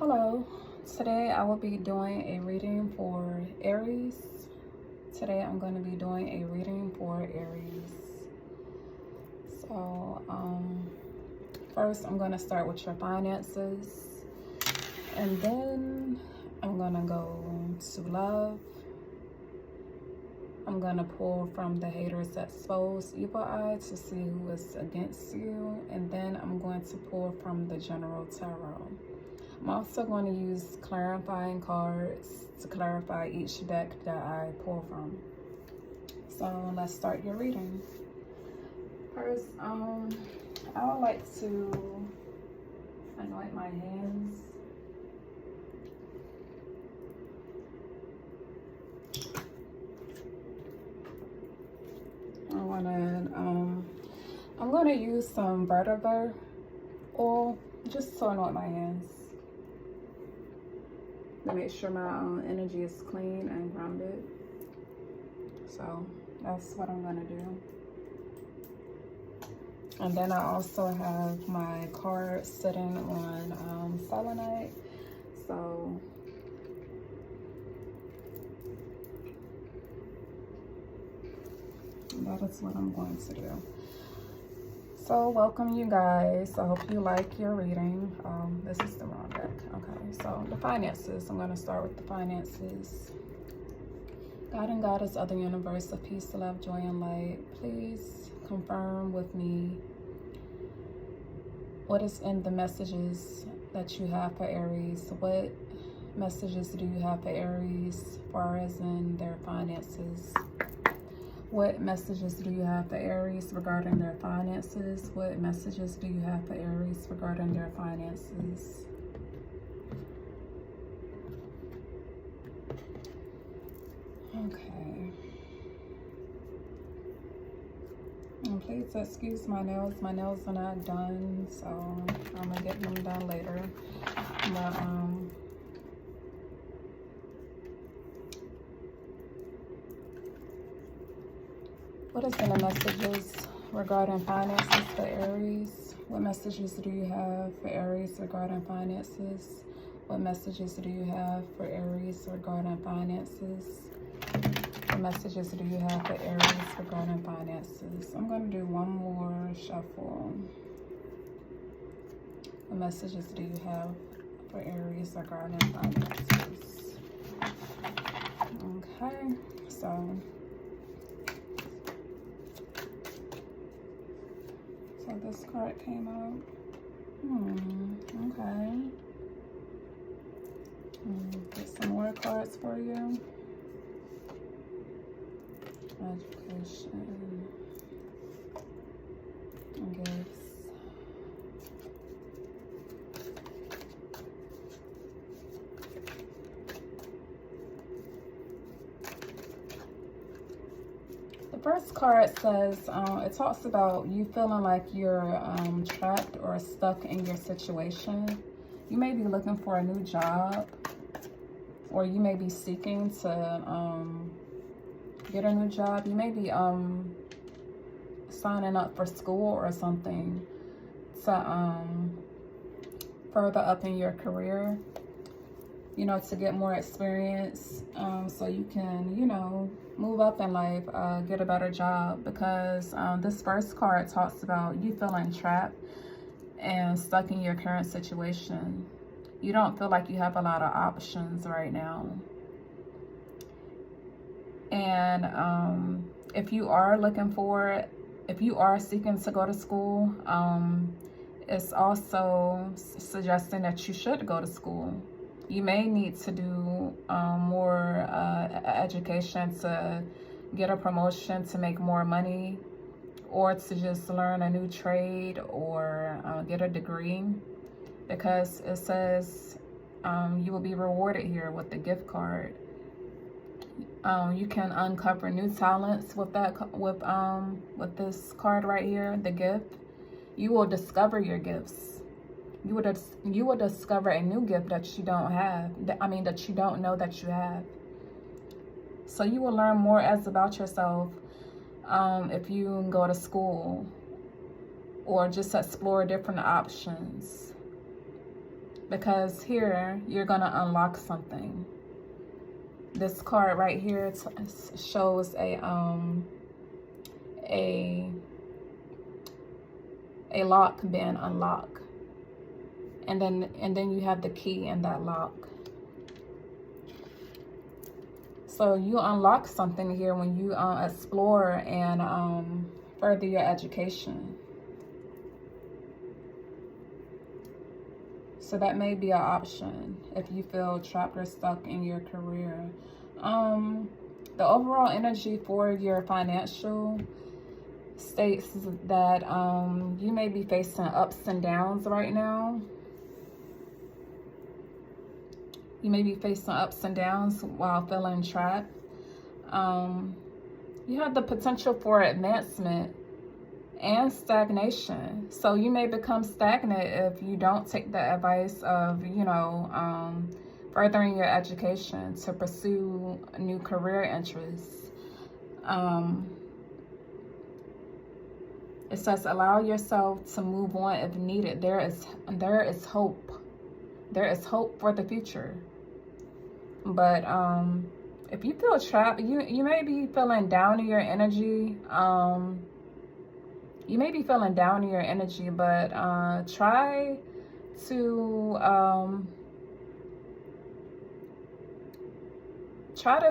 Hello, today I will be doing a reading for Aries. Today I'm going to be doing a reading for Aries. So, first I'm going to start with your finances, and then I'm going to go to love. I'm going to pull from the Haters Exposed Evil Eye to see who is against you, and then I'm going to pull from the General Tarot. I'm also going to use clarifying cards to clarify each deck that I pull from. So let's start your reading. First, I would like to anoint my hands. I'm going to use some vetiver oil just to anoint my hands, to make sure my energy is clean and grounded. So that's what I'm going to do. And then I also have my card sitting on selenite. So that is what I'm going to do. So welcome, you guys. I hope you like your reading. This is the wrong deck. Okay, so the finances. I'm going to start with the finances. God and Goddess of the universe of peace, love, joy, and light, please confirm with me what is in the messages that you have for Aries. What messages do you have for Aries as far as in their finances? What messages do you have for Aries regarding their finances? What messages do you have for Aries regarding their finances? Okay. And please excuse my nails. My nails are not done, so I'm gonna get them done later. But what is in the messages regarding finances for Aries? What messages do you have for Aries regarding finances? What messages do you have for Aries regarding finances? What messages do you have for Aries regarding finances? I'm going to do one more shuffle. What messages do you have for Aries regarding finances? Okay, so this card came out. Okay. Get some more cards for you. Education. Gifts. The first card says, it talks about you feeling like you're trapped or stuck in your situation. You may be looking for a new job, or you may be seeking to get a new job. You may be signing up for school or something to further up in your career, you know, to get more experience, so you can, you know, move up in life, get a better job, because this first card talks about you feeling trapped and stuck in your current situation. You don't feel like you have a lot of options right now. And if you are looking for it, if you are seeking to go to school, it's also suggesting that you should go to school. You may need to do more education to get a promotion, to make more money, or to just learn a new trade, or get a degree, because it says you will be rewarded here with the gift card. You can uncover new talents with that, with this card right here, the gift. You will discover your gifts. You will discover a new gift that you don't have. That you don't know that you have. So you will learn more about yourself if you go to school, or just explore different options. because here you're going to unlock something. This card right here shows a lock being unlocked, and then you have the key in that lock. So you unlock something here when you explore and further your education. So that may be an option if you feel trapped or stuck in your career. The overall energy for your financial states that you may be facing ups and downs right now. You may be facing ups and downs while feeling trapped. You have the potential for advancement and stagnation. So you may become stagnant if you don't take the advice of, furthering your education to pursue new career interests. It says allow yourself to move on if needed. There is hope. There is hope for the future. But if you feel trapped, you may be feeling down in your energy. You may be feeling down in your energy, but try to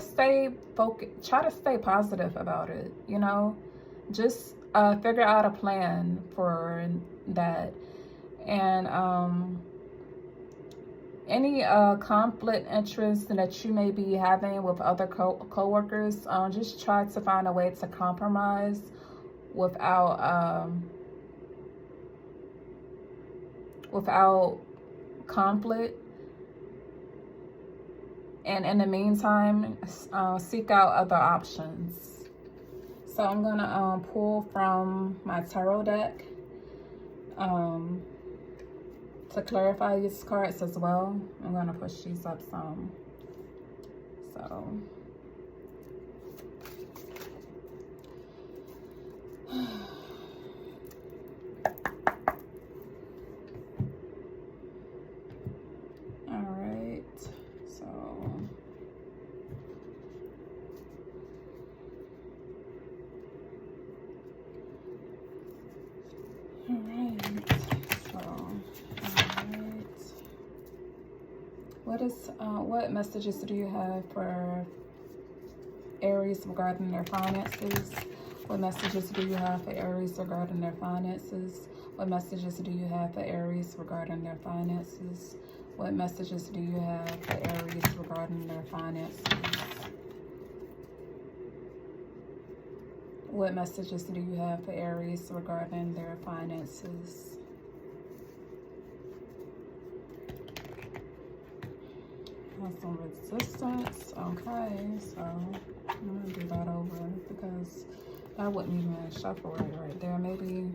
stay focused. Try to stay positive about it. Just figure out a plan for that, and any conflict interest that you may be having with other co-workers, just try to find a way to compromise without conflict. And in the meantime, seek out other options. So I'm gonna pull from my tarot deck to clarify these cards as well. I'm gonna push these up some. So what messages do you have for Aries regarding their finances? What messages do you have for Aries regarding their finances? What messages do you have for Aries regarding their finances? What messages do you have for Aries regarding their finances? What messages do you have for Aries regarding their finances? Some resistance. Okay, so I'm gonna do that over because that wouldn't even shuffle right there. Maybe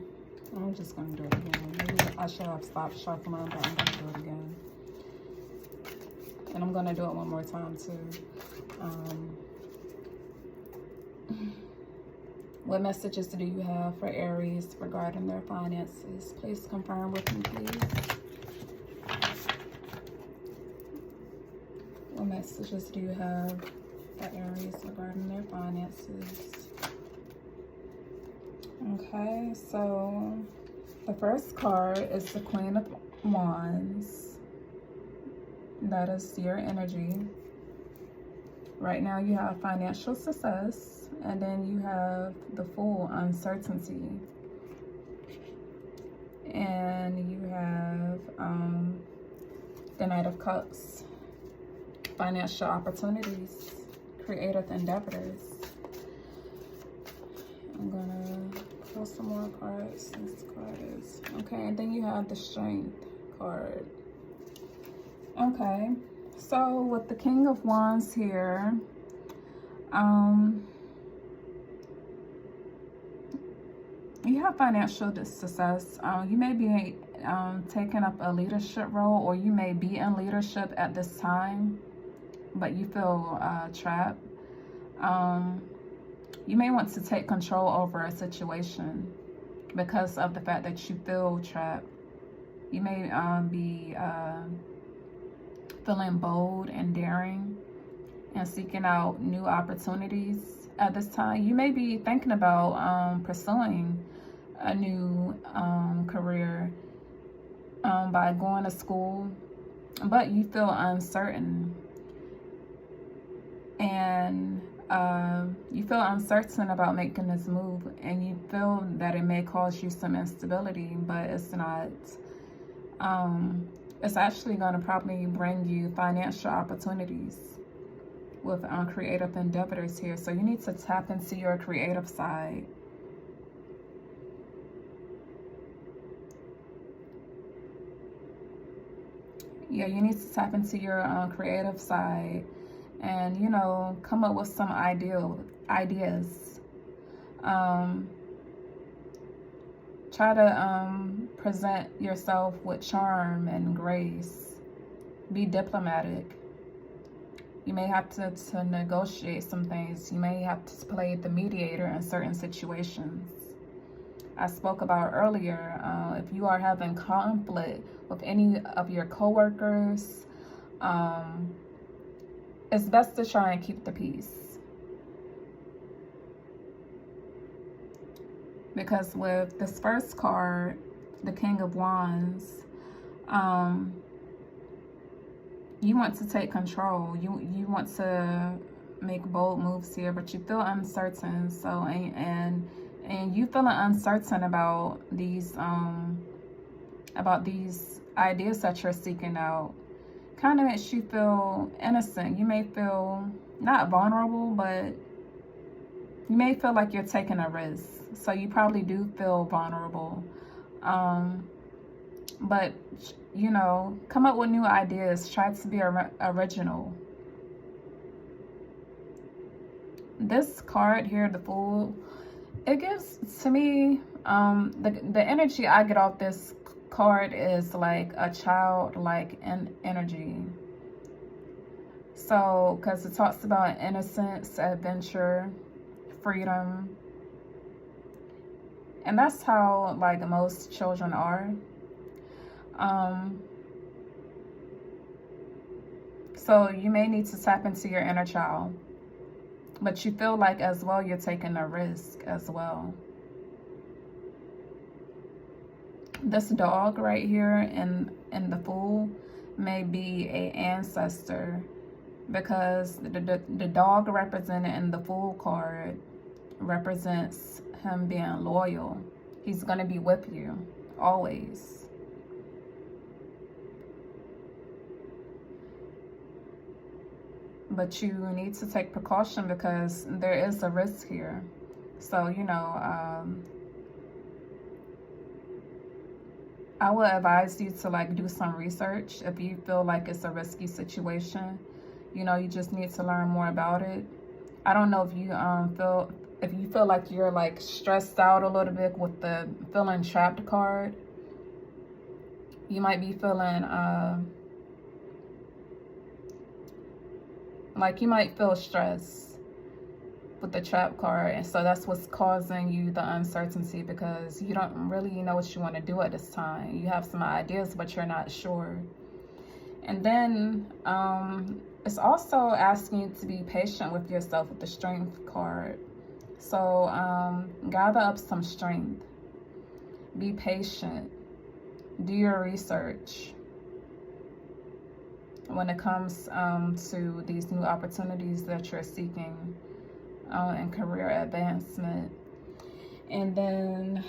I'm just gonna do it again. Maybe I should have stopped shuffling, but I'm gonna do it again. And I'm gonna do it one more time too. What messages do you have for Aries regarding their finances? Please confirm with me, please. What messages do you have for Aries regarding their finances? Okay, so the first card is the Queen of Wands. That is your energy. Right now you have financial success, and then you have the Fool, uncertainty. And you have the Knight of Cups, financial opportunities, creative endeavors. I'm gonna pull some more cards. This card is okay, and then you have the Strength card. Okay, so with the King of Wands here, you have financial success. You may be taking up a leadership role, or you may be in leadership at this time, but you feel trapped. You may want to take control over a situation because of the fact that you feel trapped. You may be feeling bold and daring and seeking out new opportunities at this time. You may be thinking about pursuing a new career by going to school, but you feel uncertain, and you feel uncertain about making this move, and you feel that it may cause you some instability, but it's not. It's actually going to probably bring you financial opportunities with creative endeavors here. So you need to tap into your creative side. Yeah, you need to tap into your creative side and, you know, come up with some ideas. Try to present yourself with charm and grace. Be diplomatic. You may have to negotiate some things. You may have to play the mediator in certain situations. I spoke about earlier, if you are having conflict with any of your coworkers, it's best to try and keep the peace. Because with this first card, the King of Wands, you want to take control. You want to make bold moves here, but you feel uncertain. So and you feeling uncertain about these ideas that you're seeking out. Kind of makes you feel innocent. You may feel not vulnerable, but you may feel like you're taking a risk. So you probably do feel vulnerable. But, you know, come up with new ideas. Try to be original. This card here, the Fool, it gives to me, the energy I get off this card is like a childlike energy. So, because it talks about innocence, adventure, freedom. And that's how, like, most children are. So you may need to tap into your inner child. But you feel like, as well, you're taking a risk as well. This dog right here in the Fool may be an ancestor, because the dog represented in the Fool card represents him being loyal. He's going to be with you always. But you need to take precaution because there is a risk here. So, you know, I would advise you to, like, do some research if you feel like it's a risky situation. You know, you just need to learn more about it. I don't know if you feel like you're, like, stressed out a little bit with the feeling trapped card. You might be feeling like you might feel stress with the trap card, and so that's what's causing you the uncertainty, because you don't really know what you want to do at this time. You have some ideas, but you're not sure. And then it's also asking you to be patient with yourself with the Strength card. So gather up some strength. Be patient. Do your research when it comes to these new opportunities that you're seeking in career advancement. And then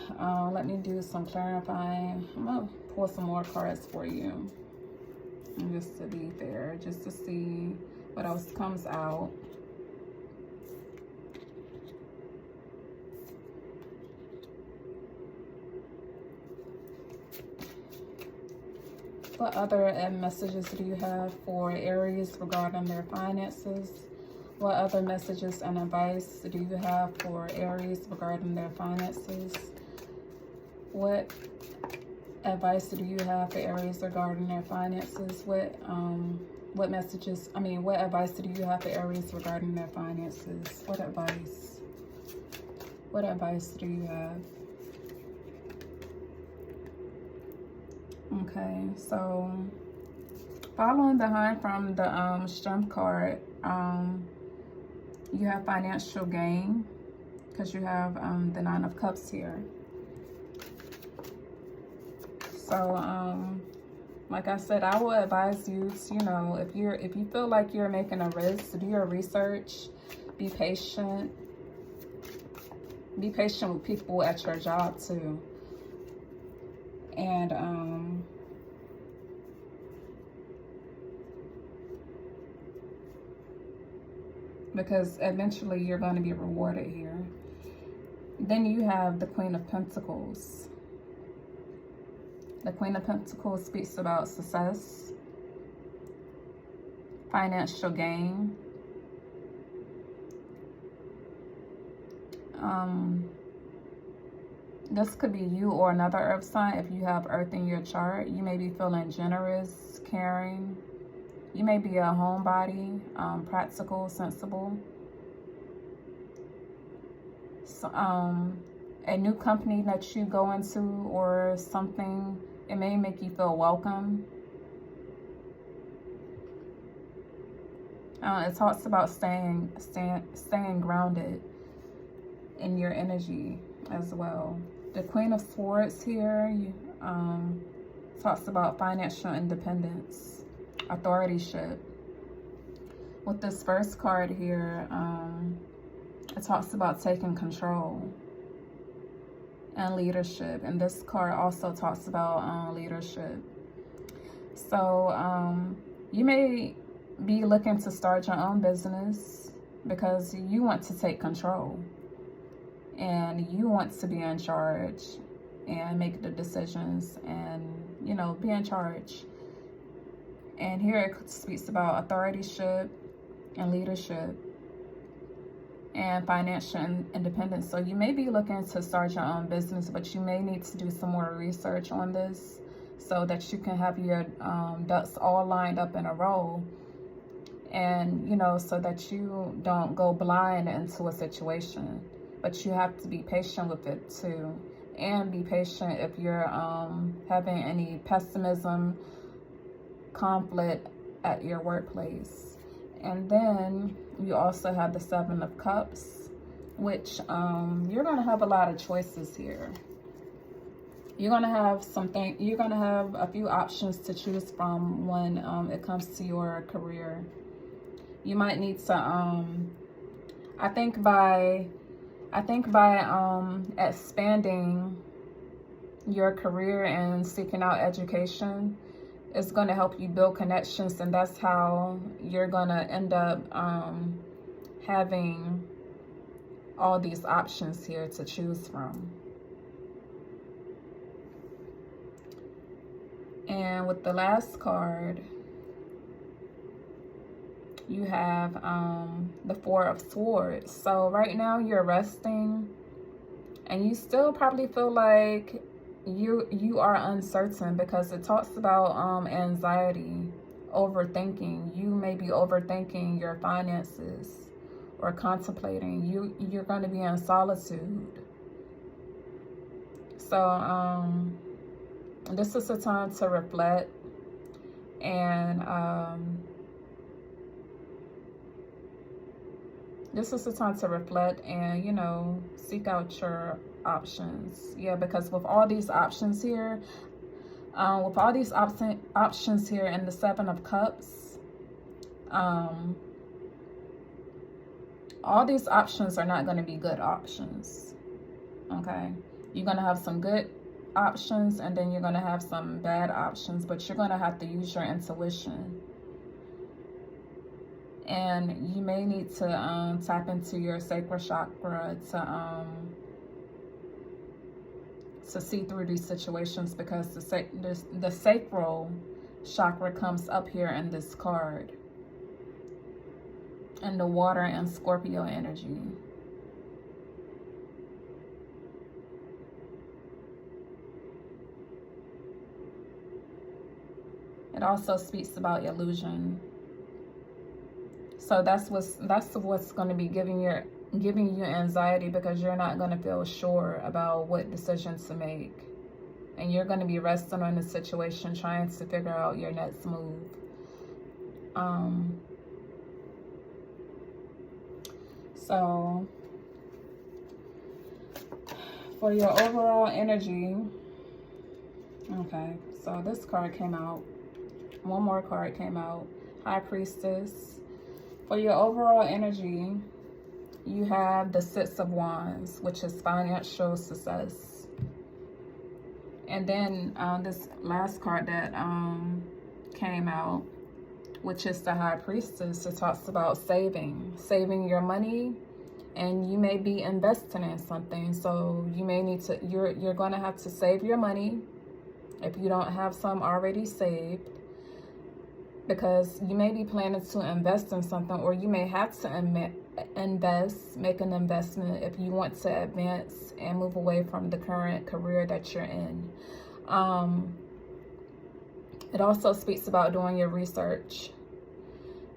let me do some clarifying. I'm going to pull some more cards for you, just to be fair, just to see what else comes out. What other messages do you have for Aries regarding their finances? What other messages and advice do you have for Aries regarding their finances? What advice do you have for Aries regarding their finances? What advice do you have for Aries regarding their finances? What advice? What advice do you have? Okay, so following behind from the Strength card, you have financial gain because you have the Nine of Cups here. So like I said, I will advise you to, you know, if you feel like you're making a risk, do your research, be patient. Be patient with people at your job too. And because eventually you're going to be rewarded here. Then you have the Queen of Pentacles. The Queen of Pentacles speaks about success, financial gain, this could be you or another earth sign. If you have earth in your chart, you may be feeling generous, caring. You may be a homebody, practical, sensible. So, a new company that you go into or something, it may make you feel welcome. It talks about staying grounded in your energy as well. The Queen of Swords here talks about financial independence, authorship. With this first card here, it talks about taking control and leadership. And this card also talks about leadership. So you may be looking to start your own business because you want to take control and you want to be in charge and make the decisions and, you know, be in charge. And here it speaks about authorship and leadership and financial independence. So you may be looking to start your own business, but you may need to do some more research on this so that you can have your ducks all lined up in a row. And, you know, so that you don't go blind into a situation. But you have to be patient with it too. And be patient if you're having any pessimism, conflict at your workplace. And then you also have the Seven of Cups, which you're going to have a lot of choices here. You're going to have you're going to have a few options to choose from when it comes to your career. You might need to, I think by expanding your career and seeking out education, it's going to help you build connections, and that's how you're going to end up having all these options here to choose from. And with the last card, you have the Four of Swords. So right now you're resting and you still probably feel like you are uncertain because it talks about anxiety, overthinking. You may be overthinking your finances or contemplating. You're going to be in solitude. So this is a time to reflect and you know, seek out your options. Yeah, because with all these options here, in the Seven of Cups, all these options are not going to be good options. Okay, you're going to have some good options and then you're going to have some bad options, but you're going to have to use your intuition. And you may need to tap into your sacral chakra to see through these situations, because the sacral chakra comes up here in this card, and the water and Scorpio energy. It also speaks about illusion. So that's what's going to be giving you anxiety, because you're not going to feel sure about what decisions to make. And you're going to be resting on the situation, trying to figure out your next move. So for your overall energy, okay, so this card came out. One more card came out. High Priestess. For your overall energy, you have the Six of Wands, which is financial success. And then this last card that came out, which is the High Priestess. It talks about saving your money, and you may be investing in something. So you may need to, you're going to have to save your money if you don't have some already saved, because you may be planning to invest in something, or you may have to make an investment if you want to advance and move away from the current career that you're in. It also speaks about doing your research.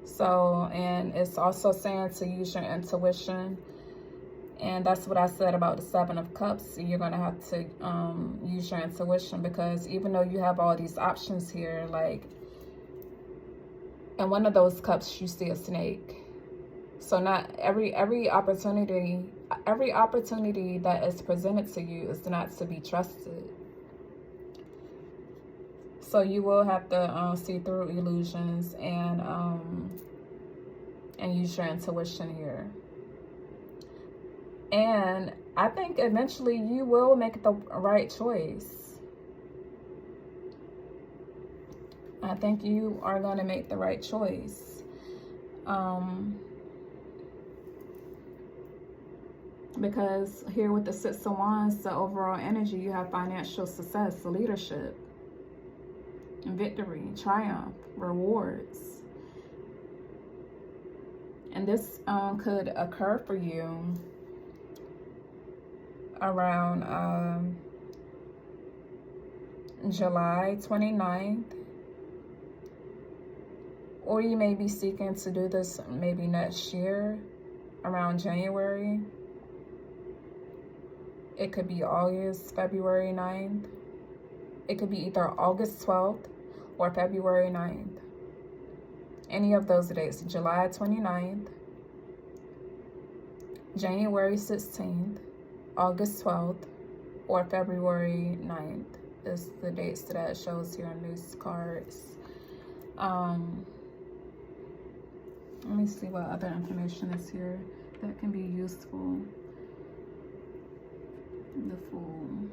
So, and it's also saying to use your intuition. And that's what I said about the Seven of Cups. You're going to have to use your intuition, because even though you have all these options here, like in one of those cups you see a snake. So not every opportunity that is presented to you is not to be trusted. So you will have to see through illusions and use your intuition here. And I think eventually you will make the right choice. I think you are going to make the right choice. Because here with the Six of Wands, the overall energy, you have financial success, leadership, victory, triumph, rewards. And this could occur for you around July 29th. Or you may be seeking to do this maybe next year, around January. It could be August, February 9th. It could be either August 12th or February 9th. Any of those dates, July 29th, January 16th, August 12th, or February 9th is the dates that it shows here on these cards. Let me see what other information is here that can be useful. The Fool.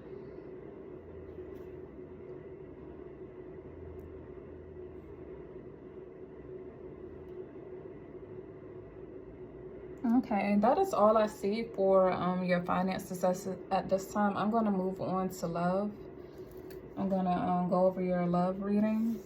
Okay, that is all I see for your finance success at this time. I'm going to move on to love. I'm going to go over your love reading.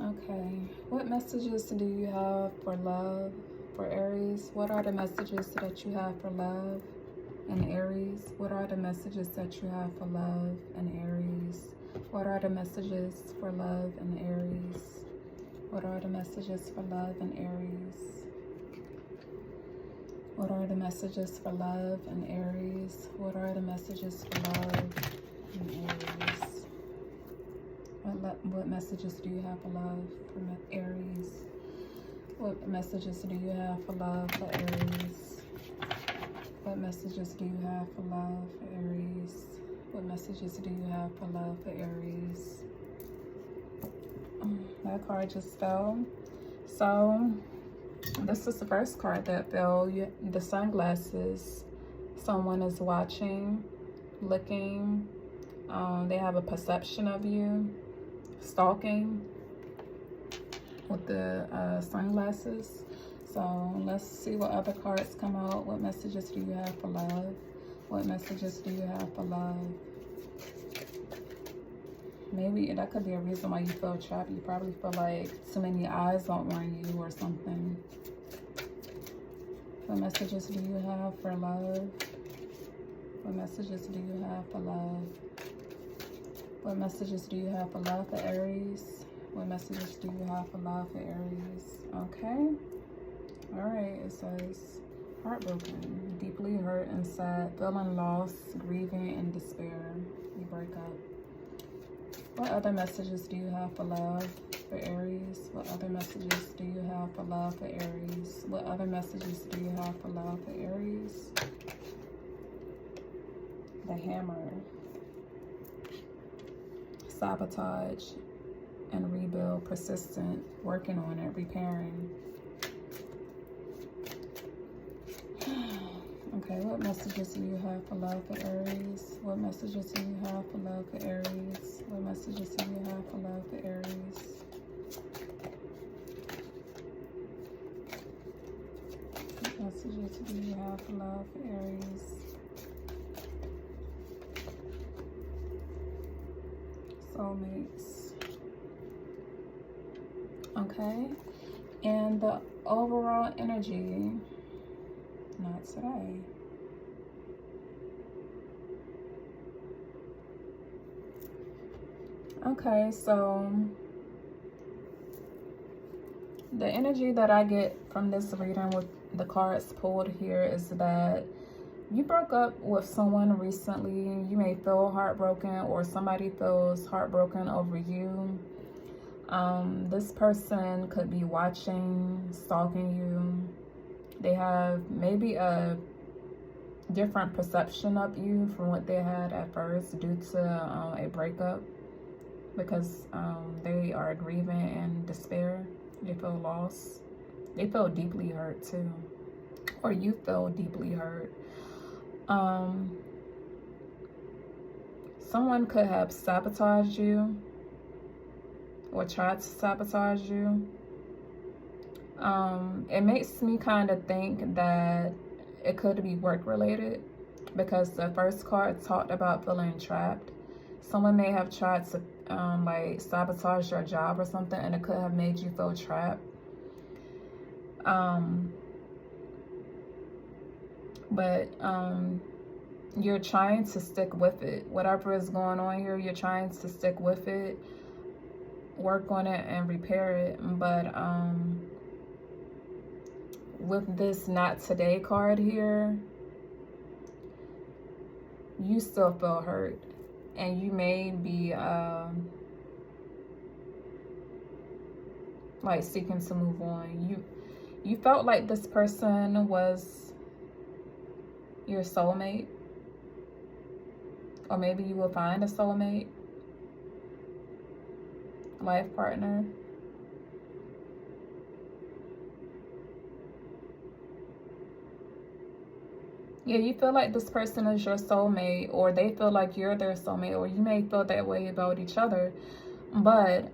Okay, what messages do you have for love for Aries? What are the messages that you have for love in Aries? What are the messages that you have for love in Aries? What are the messages for love in Aries? What are the messages for love in Aries? What are the messages for love in Aries? What are the messages for love in Aries? What messages do you have for love for Aries? What messages do you have for love for Aries? What messages do you have for love for Aries? What messages do you have for love for Aries? That card just fell. So this is the first card that fell. The sunglasses. Someone is watching, looking. They have a perception of you. Stalking with the sunglasses. So let's see what other cards come out. What messages do you have for love? What messages do you have for love? Maybe that could be a reason why you feel trapped. You probably feel like too many eyes on you or something. What messages do you have for love? What messages do you have for love? What messages do you have for love for Aries? What messages do you have for love for Aries? Okay. All right. It says heartbroken, deeply hurt and sad, feeling lost, grieving, and despair. You break up. What other messages do you have for love for Aries? What other messages do you have for love for Aries? What other messages do you have for love for Aries? The Hammer. Sabotage and rebuild, persistent, working on it, repairing. Okay, what messages do you have for love for Aries? What messages do you have for love for Aries? What messages do you have for love for Aries? What messages do you have for love for Aries? Soulmates. Okay, and the overall energy, not today. Okay, so the energy that I get from this reading with the cards pulled here is that you broke up with someone recently. You may feel heartbroken, or somebody feels heartbroken over you. This person could be watching, stalking you. They have maybe a different perception of you from what they had at first due to a breakup, because they are grieving and despair. They feel lost. They feel deeply hurt too, or you feel deeply hurt. Someone could have sabotaged you or tried to sabotage you. It makes me kind of think that it could be work related, because the first card talked about feeling trapped. Someone may have tried to like sabotage your job or something, and it could have made you feel trapped. But you're trying to stick with it. Whatever is going on here, you're trying to stick with it, work on it, and repair it. But with this not today card here, you still feel hurt, and you may be like seeking to move on. You felt like this person was your soulmate, or maybe you will find a soulmate, life partner. Yeah, you feel like this person is your soulmate, or they feel like you're their soulmate, or you may feel that way about each other. But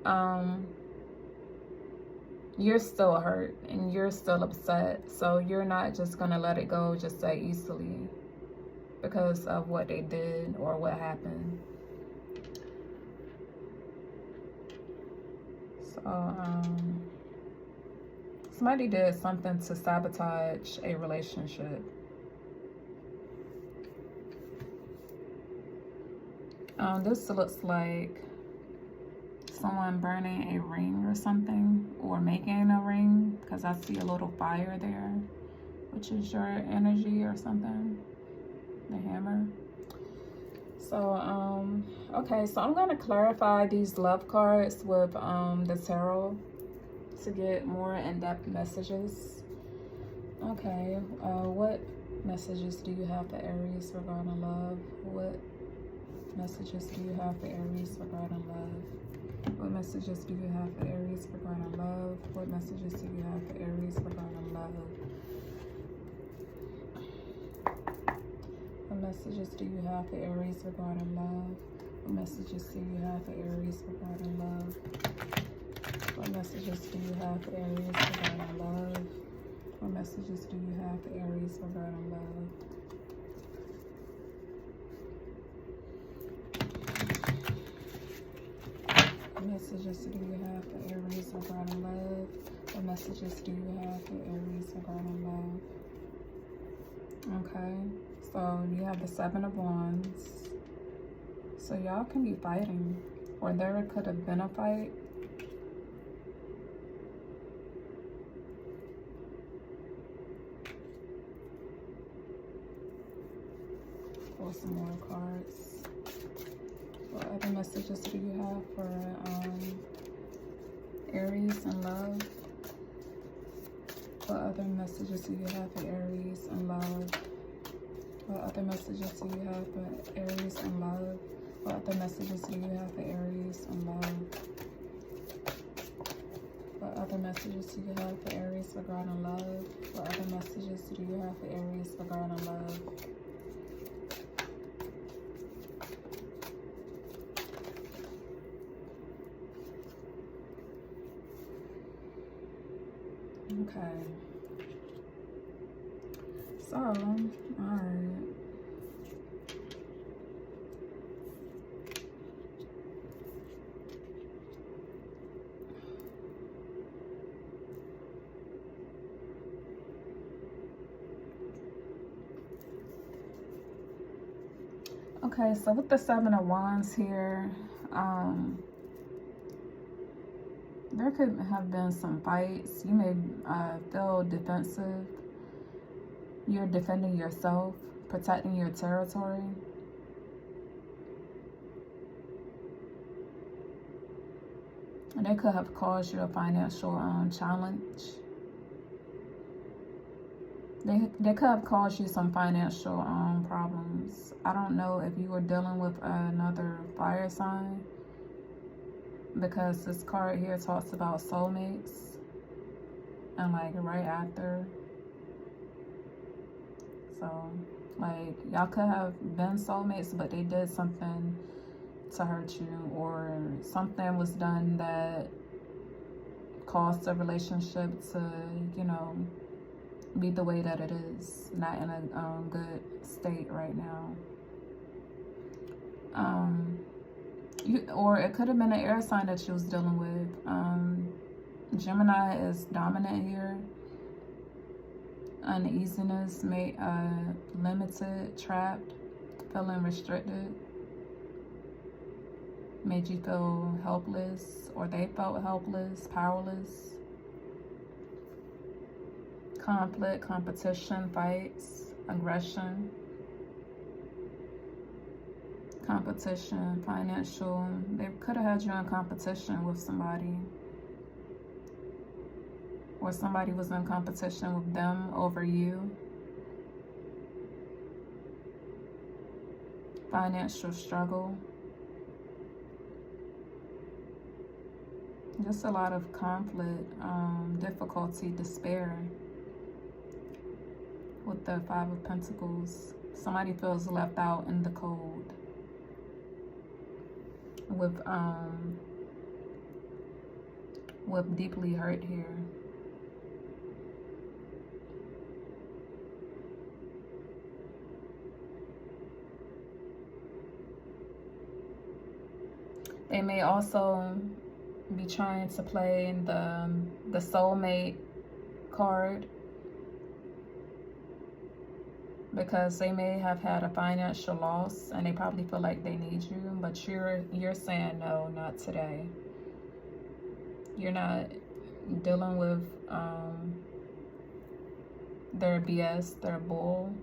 you're still hurt and you're still upset. So you're not just going to let it go just that easily because of what they did or what happened. So somebody did something to sabotage a relationship. This looks like someone burning a ring or something, or making a ring, because I see a little fire there, which is your energy or something. The Hammer. So okay, so I'm going to clarify these love cards with the tarot to get more in-depth messages. Okay, what messages do you have for Aries regarding love? What messages do you have for Aries regarding love? What messages do you have for Aries regarding love? What messages do you have for Aries regarding love? What messages do you have for Aries regarding love? What messages do you have for Aries regarding love? What messages do you have for Aries regarding love? What messages do you have for Aries regarding love? What messages do you have for Aries regarding love? What messages do you have for Aries regarding love? Okay, so you have the Seven of Wands. So y'all can be fighting, or there could have been a fight. Pull some more cards. What other messages do you have for Aries and love? What other messages do you have for Aries and love? What other messages do you have for Aries and love? What other messages do you have for Aries and love? What other messages do you have for Aries regarding love? What other messages do you have for Aries regarding love? Okay. So, alright. Okay, so with the Seven of Wands here, there could have been some fights. You may feel defensive. You're defending yourself, protecting your territory. And they could have caused you a financial challenge. They could have caused you some financial problems. I don't know if you were dealing with another fire sign, because this card here talks about soulmates and like right after. So like y'all could have been soulmates, but they did something to hurt you, or something was done that caused the relationship to, you know, be the way that it is, not in a good state right now. Or it could have been an air sign that you was dealing with. Gemini is dominant here. Uneasiness, limited, trapped, feeling restricted, made you feel helpless, or they felt helpless, powerless. Conflict, competition, fights, aggression, competition, financial. They could have had you in competition with somebody, or somebody was in competition with them over you. Financial struggle. Just a lot of conflict, difficulty, despair. With the Five of Pentacles, somebody feels left out in the cold. With deeply hurt here. They may also be trying to play the soulmate card, because they may have had a financial loss and they probably feel like they need you, but you're saying no, not today. You're not dealing with their BS, their bull.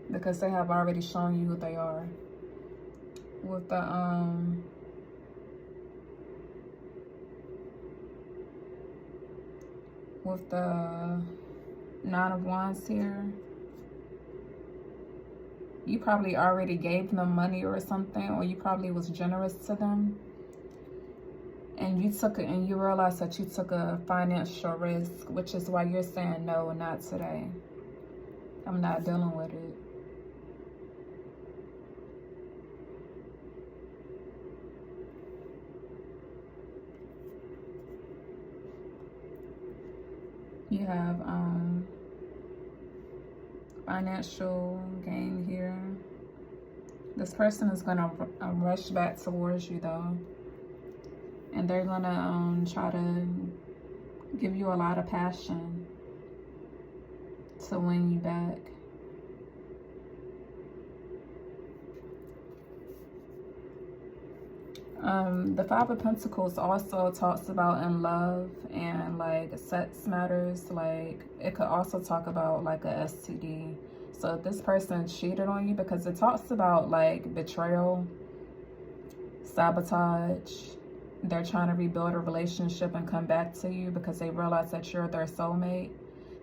Because they have already shown you who they are. With the Nine of Wands here, you probably already gave them money or something, or you probably was generous to them, and you took it, and you realized that you took a financial risk, which is why you're saying no, not today. I'm not dealing with it. You have financial gain here. This person is going to rush back towards you, though. And they're going to try to give you a lot of passion to win you back. The Five of Pentacles also talks about in love and like sex matters. Like it could also talk about like a STD. So if this person cheated on you, because it talks about like betrayal, sabotage, they're trying to rebuild a relationship and come back to you because they realize that you're their soulmate.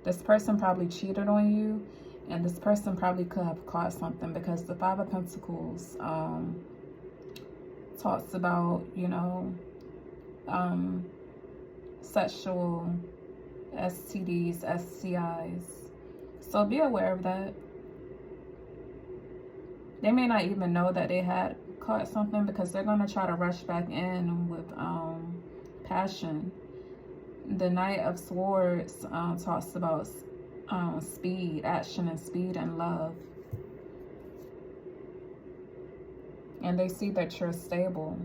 This person probably cheated on you, and this person probably could have caught something, because the Five of Pentacles talks about, you know, sexual STDs, STIs. So be aware of that. They may not even know that they had caught something, because they're going to try to rush back in with passion. The Knight of Swords talks about speed, action and speed and love. And they see that you're stable.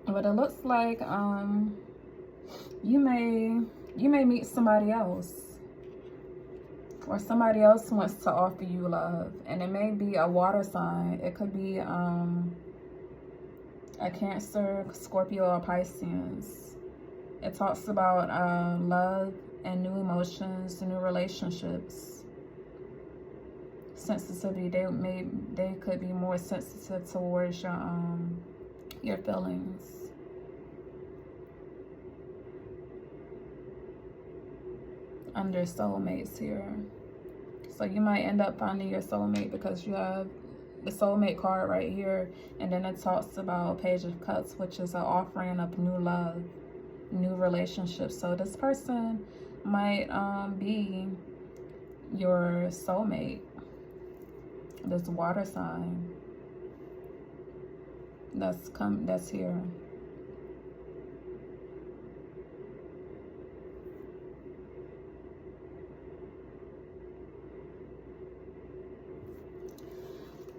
But it looks like you may meet somebody else, or somebody else wants to offer you love, and it may be a water sign. It could be a Cancer, Scorpio, or Pisces. It talks about love and new emotions, new relationships, sensitivity. They could be more sensitive towards your feelings. Under soulmates here. So you might end up finding your soulmate, because you have the soulmate card right here, and then it talks about Page of Cups, which is an offering of new love, new relationships. So this person might be your soulmate, this water sign that's here.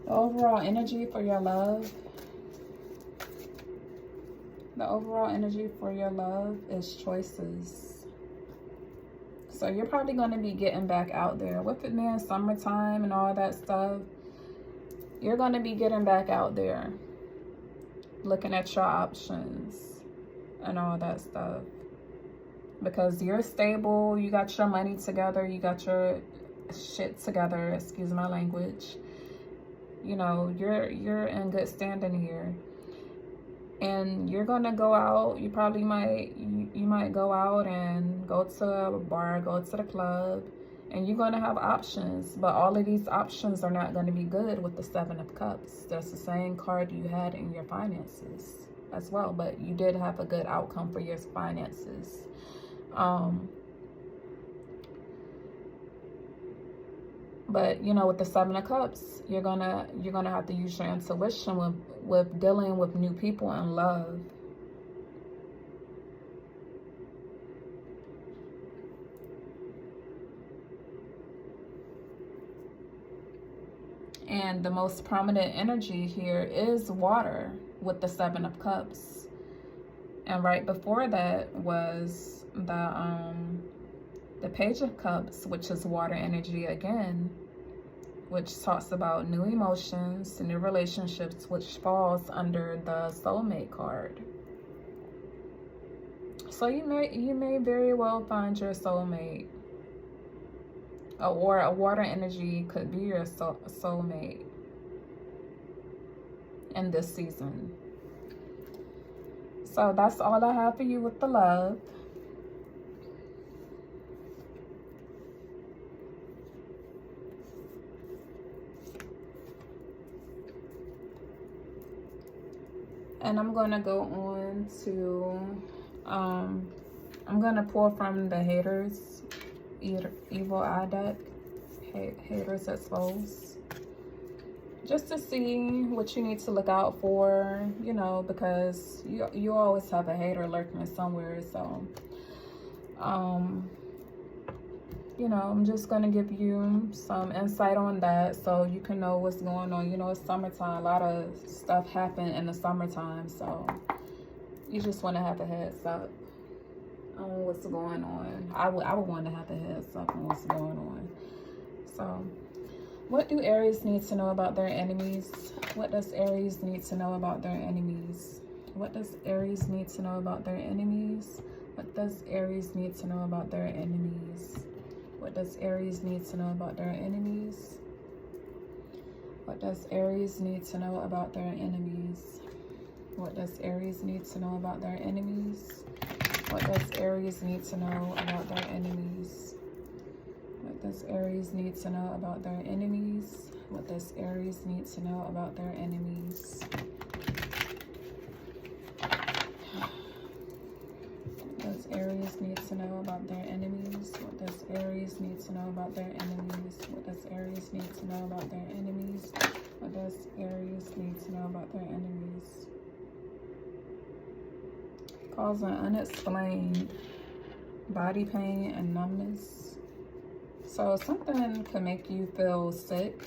The overall energy for your love. The overall energy for your love is choices. So you're probably going to be getting back out there. With it being summertime and all that stuff, you're going to be getting back out there, looking at your options and all that stuff. Because you're stable, you got your money together, you got your shit together, excuse my language. You know, you're in good standing here, and you're gonna go out. You probably you might go out and go to a bar, go to the club, and you're gonna have options. But all of these options are not going to be good with the Seven of Cups. That's the same card you had in your finances as well, but you did have a good outcome for your finances. But you know, with the Seven of Cups, you're gonna have to use your intuition with dealing with new people and love. And the most prominent energy here is water with the Seven of Cups. And right before that was the Page of Cups, which is water energy again, which talks about new emotions, new relationships, which falls under the soulmate card. So you may very well find your soulmate, or a water energy could be your soulmate in this season. So that's all I have for you with the love. And I'm going to go on to, I'm going to pull from the Haters, Evil Eye deck, haters exposed. Just to see what you need to look out for, you know, because you always have a hater lurking somewhere. So, you know, I'm just going to give you some insight on that so you can know what's going on. You know, it's summertime. A lot of stuff happen in the summertime. So you just want to have a heads up on what's going on. I would want to have a heads up on what's going on. So what do Aries need to know about their enemies? What does Aries need to know about their enemies? What does Aries need to know about their enemies? What does Aries need to know about their enemies? What does Aries need to know about their enemies? What does Aries need to know about their enemies? What does Aries need to know about their enemies? What does Aries need to know about their enemies? What does Aries need to know about their enemies? What does Aries need to know about their enemies? What does Aries need to know about their enemies? What does Aries need to know about their enemies? What does Aries need to know about their enemies? What does Aries need to know about their enemies? Causing unexplained body pain and numbness. So something can make you feel sick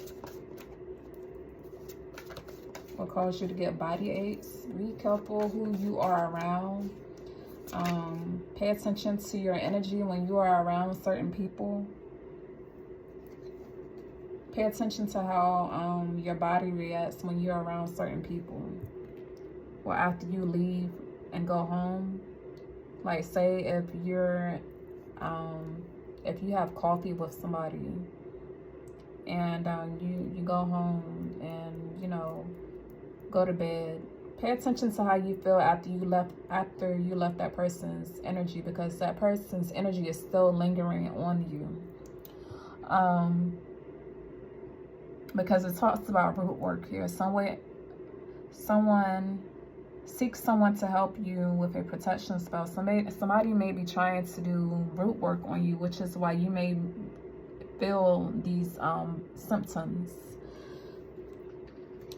or cause you to get body aches. Be careful who you are around. Pay attention to your energy when you are around certain people. Pay attention to how your body reacts when you're around certain people. Or after you leave and go home. Like say if you're if you have coffee with somebody and you go home and, you know, go to bed, pay attention to how you feel after you left that person's energy, because that person's energy is still lingering on you. Because it talks about root work here. Seek someone to help you with a protection spell. Somebody may be trying to do root work on you, which is why you may feel these symptoms.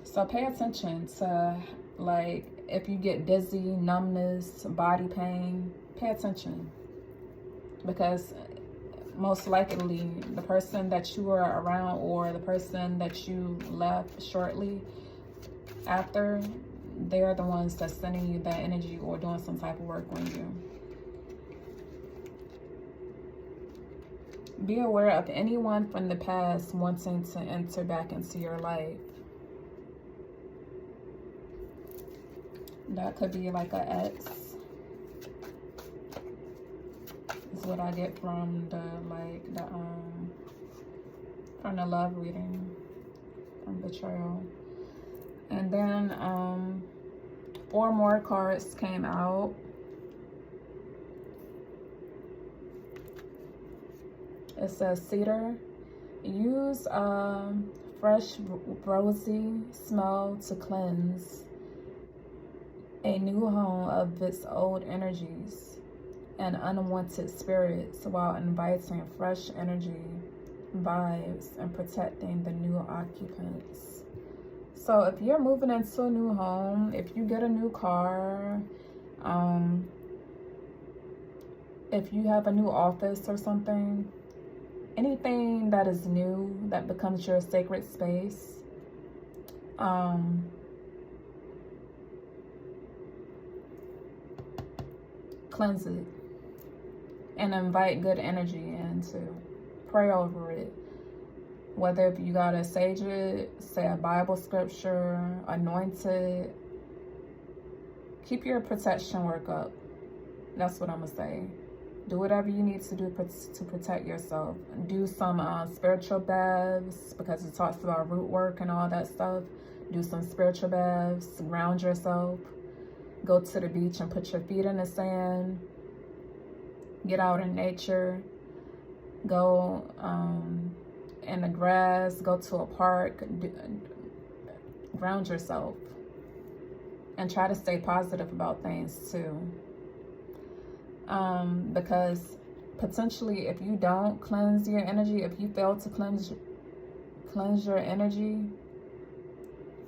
So pay attention to, like, if you get dizzy, numbness, body pain, pay attention. Because most likely the person that you are around or the person that you left shortly after, they're the ones that's sending you that energy or doing some type of work on you. Be aware of anyone from the past wanting to enter back into your life. That could be like an ex. Is what I get from the from the love reading, from betrayal. And then 4 more cards came out. It says cedar. Use fresh rosy smell to cleanse a new home of its old energies and unwanted spirits while inviting fresh energy, vibes, and protecting the new occupants. So if you're moving into a new home, if you get a new car, if you have a new office or something, anything that is new that becomes your sacred space, cleanse it and invite good energy into. Pray over it. Whether if you gotta sage it, say a Bible scripture, anoint it, keep your protection work up. That's what I'm gonna say. Do whatever you need to do to protect yourself. Do some spiritual baths, because it talks about root work and all that stuff. Do some spiritual baths, ground yourself. Go to the beach and put your feet in the sand. Get out in nature. Go in the grass, go to a park, ground yourself, and try to stay positive about things too. Because potentially, if you don't cleanse your energy, if you fail to cleanse your energy,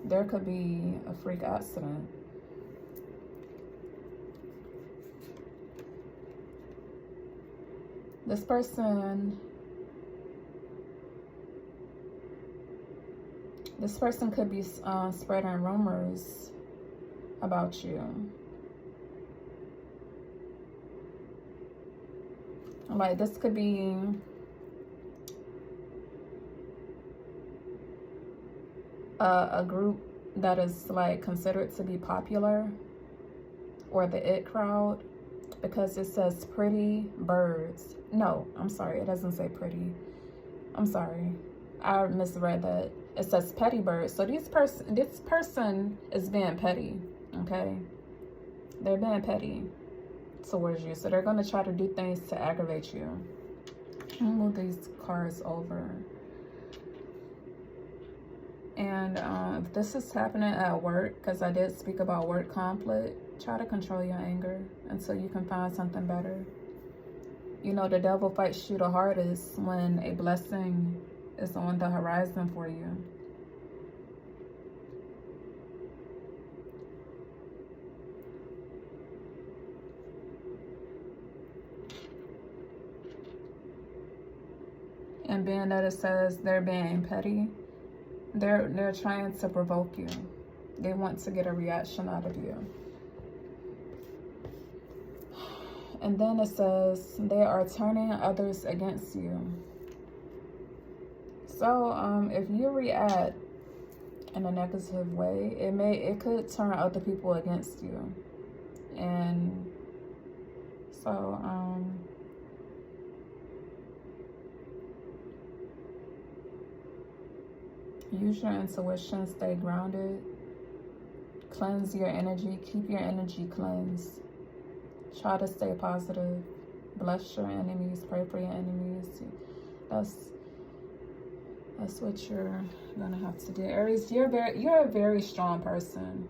there could be a freak accident. This person could be spreading rumors about you. Like, this could be a group that is like considered to be popular, or the it crowd, because it says pretty birds. No, I'm sorry, it doesn't say pretty. I'm sorry, I misread that. It says petty birds. So this person is being petty, okay? They're being petty towards you. So they're going to try to do things to aggravate you. I'll move these cards over. And if this is happening at work, because I did speak about work conflict, try to control your anger until you can find something better. You know, the devil fights you the hardest when a blessing is on the horizon for you. And being that it says they're being petty, they're trying to provoke you. They want to get a reaction out of you. And then it says they are turning others against you. So if you react in a negative way, it could turn other people against you. And so use your intuition, stay grounded, cleanse your energy, keep your energy cleansed. Try to stay positive, bless your enemies, pray for your enemies. That's what you're gonna have to do. Aries, you're a very strong person.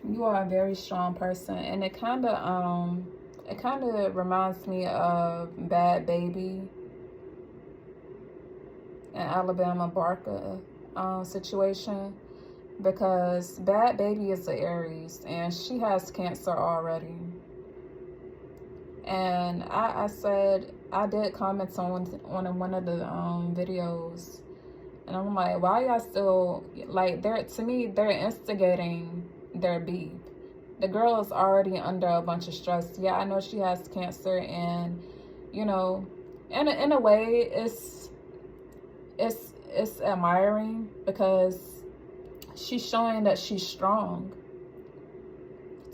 You are a very strong person, and it kind of reminds me of Bad Baby and Alabama Barker situation, because Bad Baby is an Aries and she has Cancer already. And I said, I did comment on one of the videos, and I'm like, why y'all still, like, to me they're instigating their beef. The girl is already under a bunch of stress. Yeah, I know she has Cancer, and you know, in a way it's admiring, because she's showing that she's strong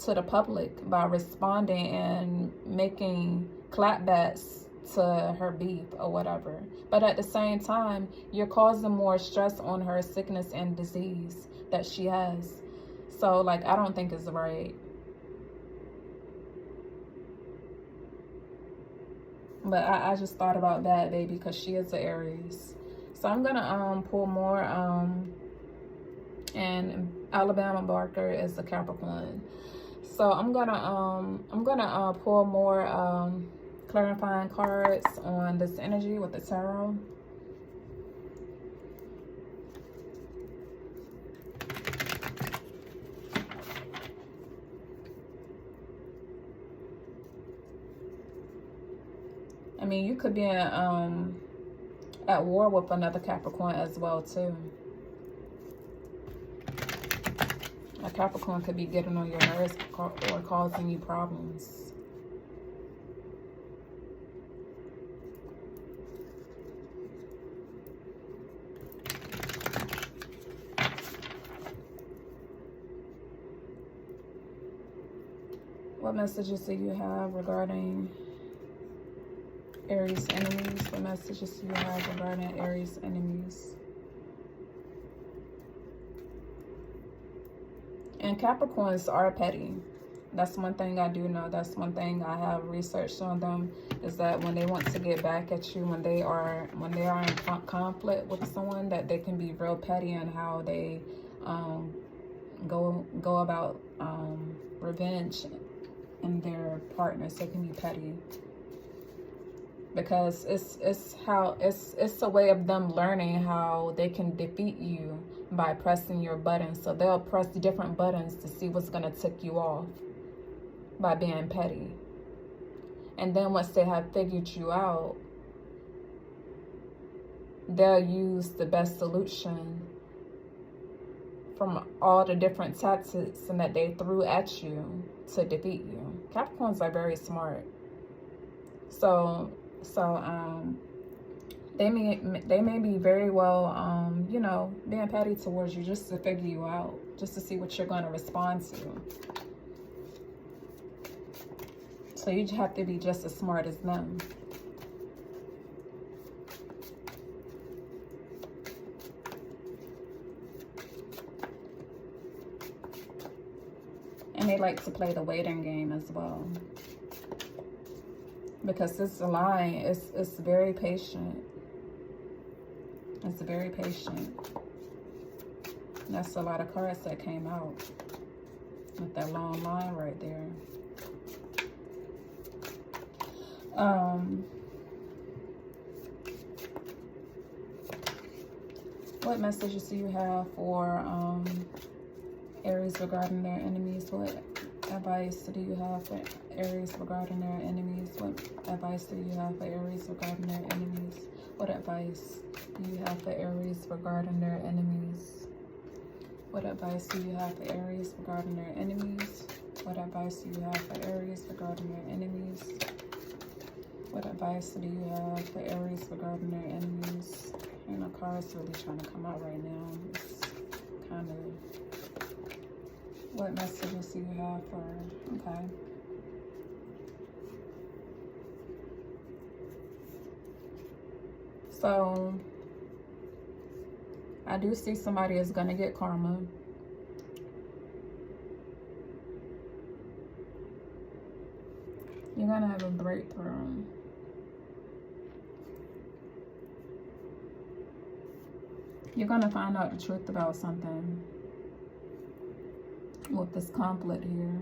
to the public by responding and making clapbacks to her beef or whatever. But at the same time, you're causing more stress on her sickness and disease that she has. So, like, I don't think it's right. But I just thought about Bad Baby because she is an Aries. So I'm gonna pull more. And Alabama Barker is a Capricorn. So I'm gonna pull more clarifying cards on this energy with the tarot. I mean, you could be at war with another Capricorn as well, too. A Capricorn could be getting on your nerves or causing you problems. What messages do you have regarding Aries enemies? What messages do you have regarding Aries enemies? And Capricorns are petty. That's one thing I do know. That's one thing I have researched on them, is that when they want to get back at you, when they are in conflict with someone, that they can be real petty in how they go about revenge in their partners. They can be petty because it's a way of them learning how they can defeat you by pressing your buttons. So they'll press different buttons to see what's going to tick you off by being petty. And then once they have figured you out, they'll use the best solution from all the different tactics and that they threw at you to defeat you. Capricorns are very smart. So they may be very well, you know, being petty towards you just to figure you out, just to see what you're going to respond to. So you have to be just as smart as them. And they like to play the waiting game as well. Because this line is very patient. It's very patient. That's a lot of cards that came out with that long line right there. What messages do you have for Aries regarding their enemies? What advice do you have for Aries regarding their enemies? What advice do you have for Aries regarding their enemies? What advice do you have for Aries regarding their enemies? What advice do you have for Aries regarding their enemies? What advice do you have for Aries regarding their enemies? What advice do you have for Aries regarding their enemies? You know, cards really trying to come out right now. It's kind of... What messages do you have for... Okay. So, I do see somebody is going to get karma. You're going to have a breakthrough. You're going to find out the truth about something with this conflict here.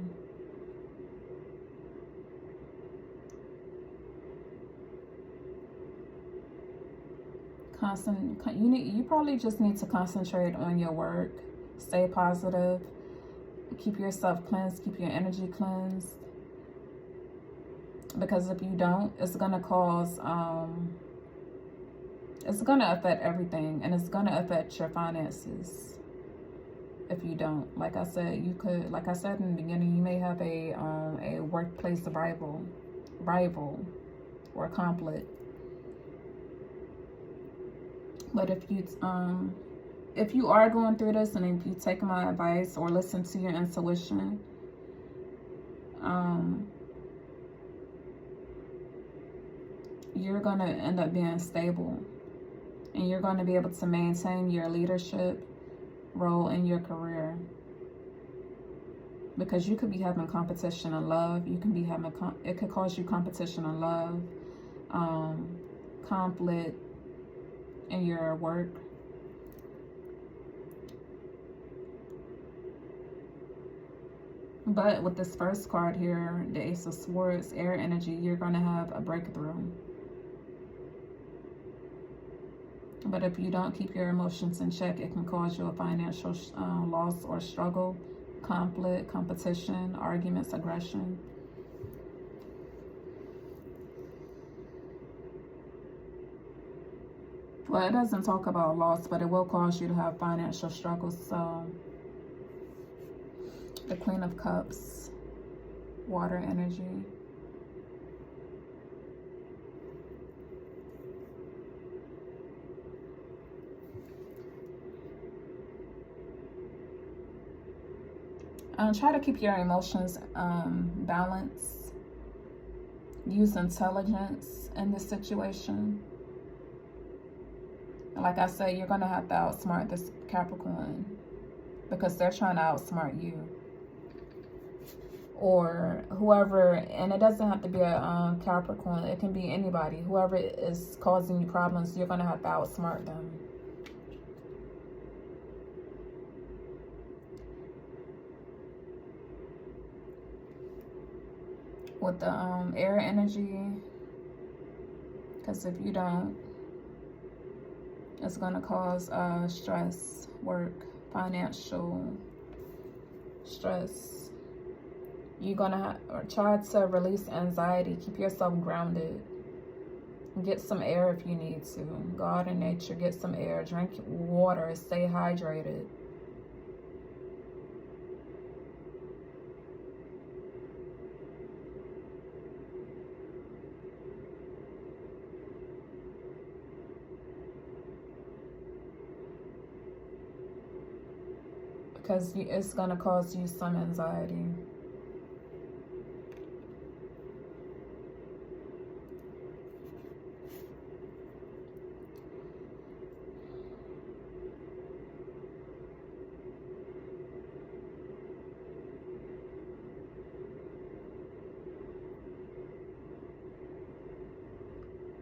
You probably just need to concentrate on your work. Stay positive. Keep yourself cleansed. Keep your energy cleansed. Because if you don't, it's going to cause... it's going to affect everything, and it's going to affect your finances if you don't. Like I said, you could, like I said in the beginning, you may have a workplace rival or conflict. But if you are going through this, and if you take my advice or listen to your intuition, you're going to end up being stable. And you're going to be able to maintain your leadership role in your career. Because you could be having competition in love. You can be having, it could cause you competition in love. Conflict in your work. But with this first card here, the Ace of Swords, air energy, you're going to have a breakthrough. But if you don't keep your emotions in check, it can cause you a financial loss or struggle, conflict, competition, arguments, aggression. Well, it doesn't talk about loss, but it will cause you to have financial struggles. So, the Queen of Cups, water energy. Try to keep your emotions balanced. Use intelligence in this situation. Like I said, you're going to have to outsmart this Capricorn because they're trying to outsmart you. or whoever, and it doesn't have to be a Capricorn, it can be anybody. Whoever is causing you problems, you're going to have to outsmart them. With the air energy, because if you don't, it's going to cause stress, work, financial stress. You're going to try to release anxiety. Keep yourself grounded. Get some air if you need to. Go out in nature, get some air. Drink water. Stay hydrated. Because it's going to cause you some anxiety.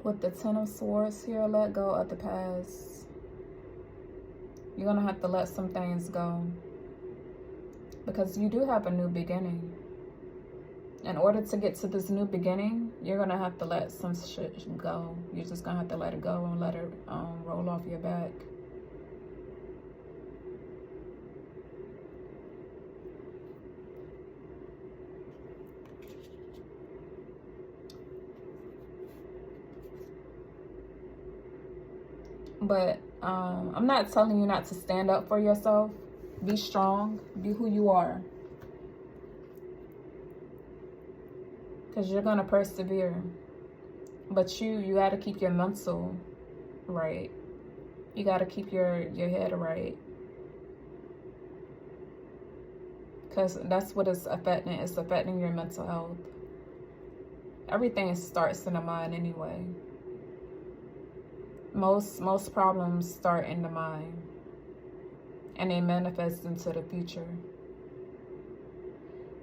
With the Ten of Swords here, let go of the past. You're going to have to let some things go. Because you do have a new beginning. In order to get to this new beginning, you're going to have to let some shit go. You're just going to have to let it go and let it roll off your back. But I'm not telling you not to stand up for yourself. Be strong. Be who you are. Because you're going to persevere. But you got to keep your mental right. You got to keep your head right. Because that's what it's affecting. It's affecting your mental health. Everything starts in the mind anyway. Most problems start in the mind. And they manifest into the future.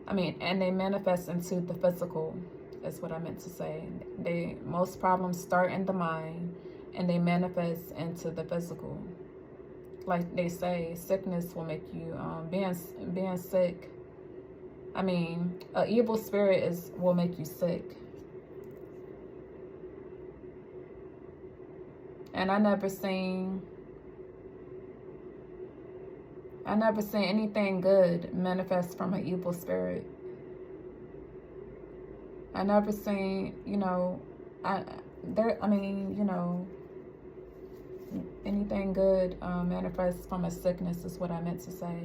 And they manifest into the physical, is what I meant to say. Most problems start in the mind, and they manifest into the physical. Like they say, sickness will make you, being sick. An evil spirit will make you sick. And I never seen anything good manifest from an evil spirit. I never seen, anything good manifest from a sickness is what I meant to say.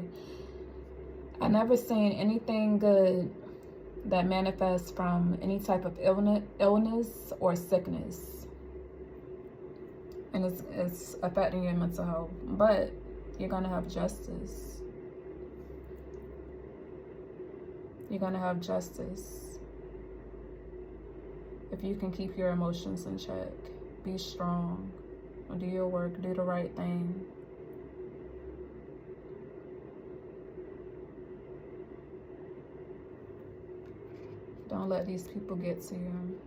I never seen anything good that manifests from any type of illness or sickness. And it's affecting your mental health. But you're going to have justice. You're going to have justice. If you can keep your emotions in check. Be strong. Do your work. Do the right thing. Don't let these people get to you.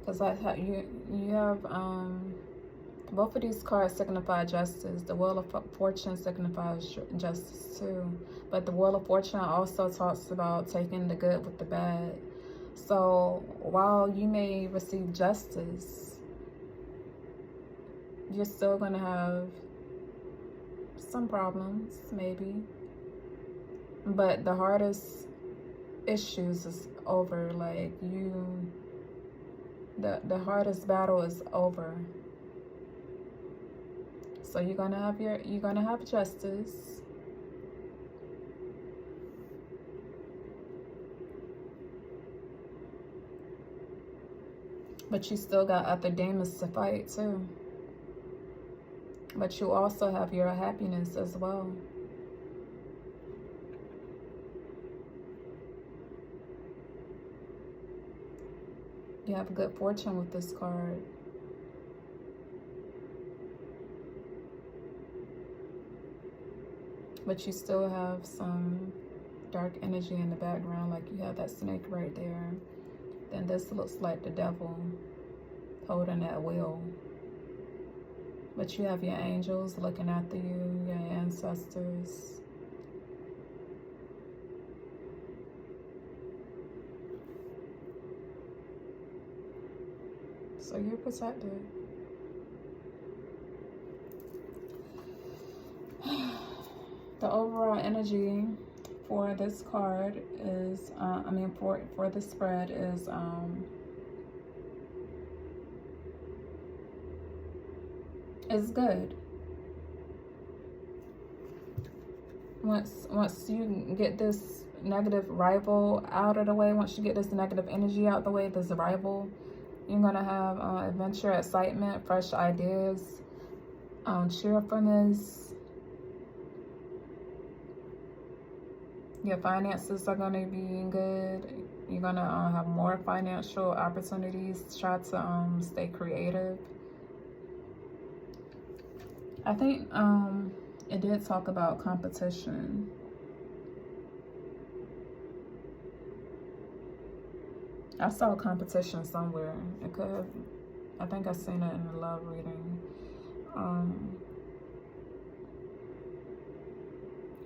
Because you have both of these cards signify justice. The Wheel of Fortune signifies justice too. But the Wheel of Fortune also talks about taking the good with the bad. So while you may receive justice, you're still going to have some problems, maybe. But the hardest issues is over. Like the hardest battle is over. So you're gonna have justice. But you still got other demons to fight too. But you also have your happiness as well. You have good fortune with this card. but you still have some dark energy in the background, like you have that snake right there. Then this looks like the devil holding that wheel. But you have your angels looking after you, your ancestors. So you're protected. The overall energy for this card is, for the spread is good. Once you get this negative rival out of the way, once you get this negative energy out the way, this rival, you're gonna have adventure, excitement, fresh ideas, cheerfulness. Your finances are gonna be good. You're gonna have more financial opportunities. Try to stay creative. I think it did talk about competition. I saw competition somewhere. It could have, I think I seen it in the love reading.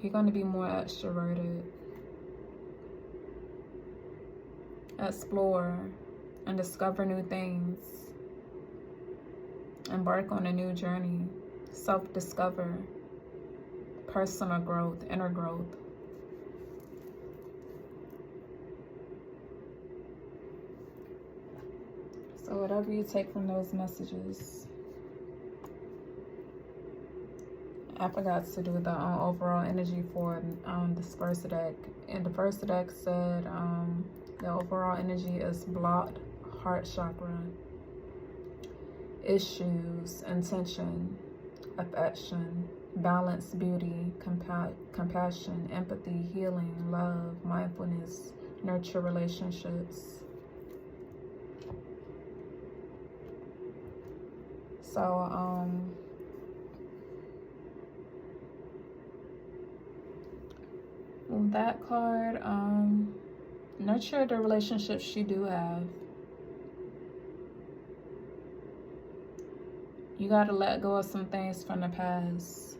You're going to be more extroverted. Explore and discover new things. Embark on a new journey. Self-discover. Personal growth, inner growth. So whatever you take from those messages. I forgot to do the overall energy for this first deck. And the first deck said the overall energy is blocked heart chakra, issues, intention, affection, balance, beauty, compassion, empathy, healing, love, mindfulness, nurture relationships. So, that card, nurture the relationships you do have. You got to let go of some things from the past.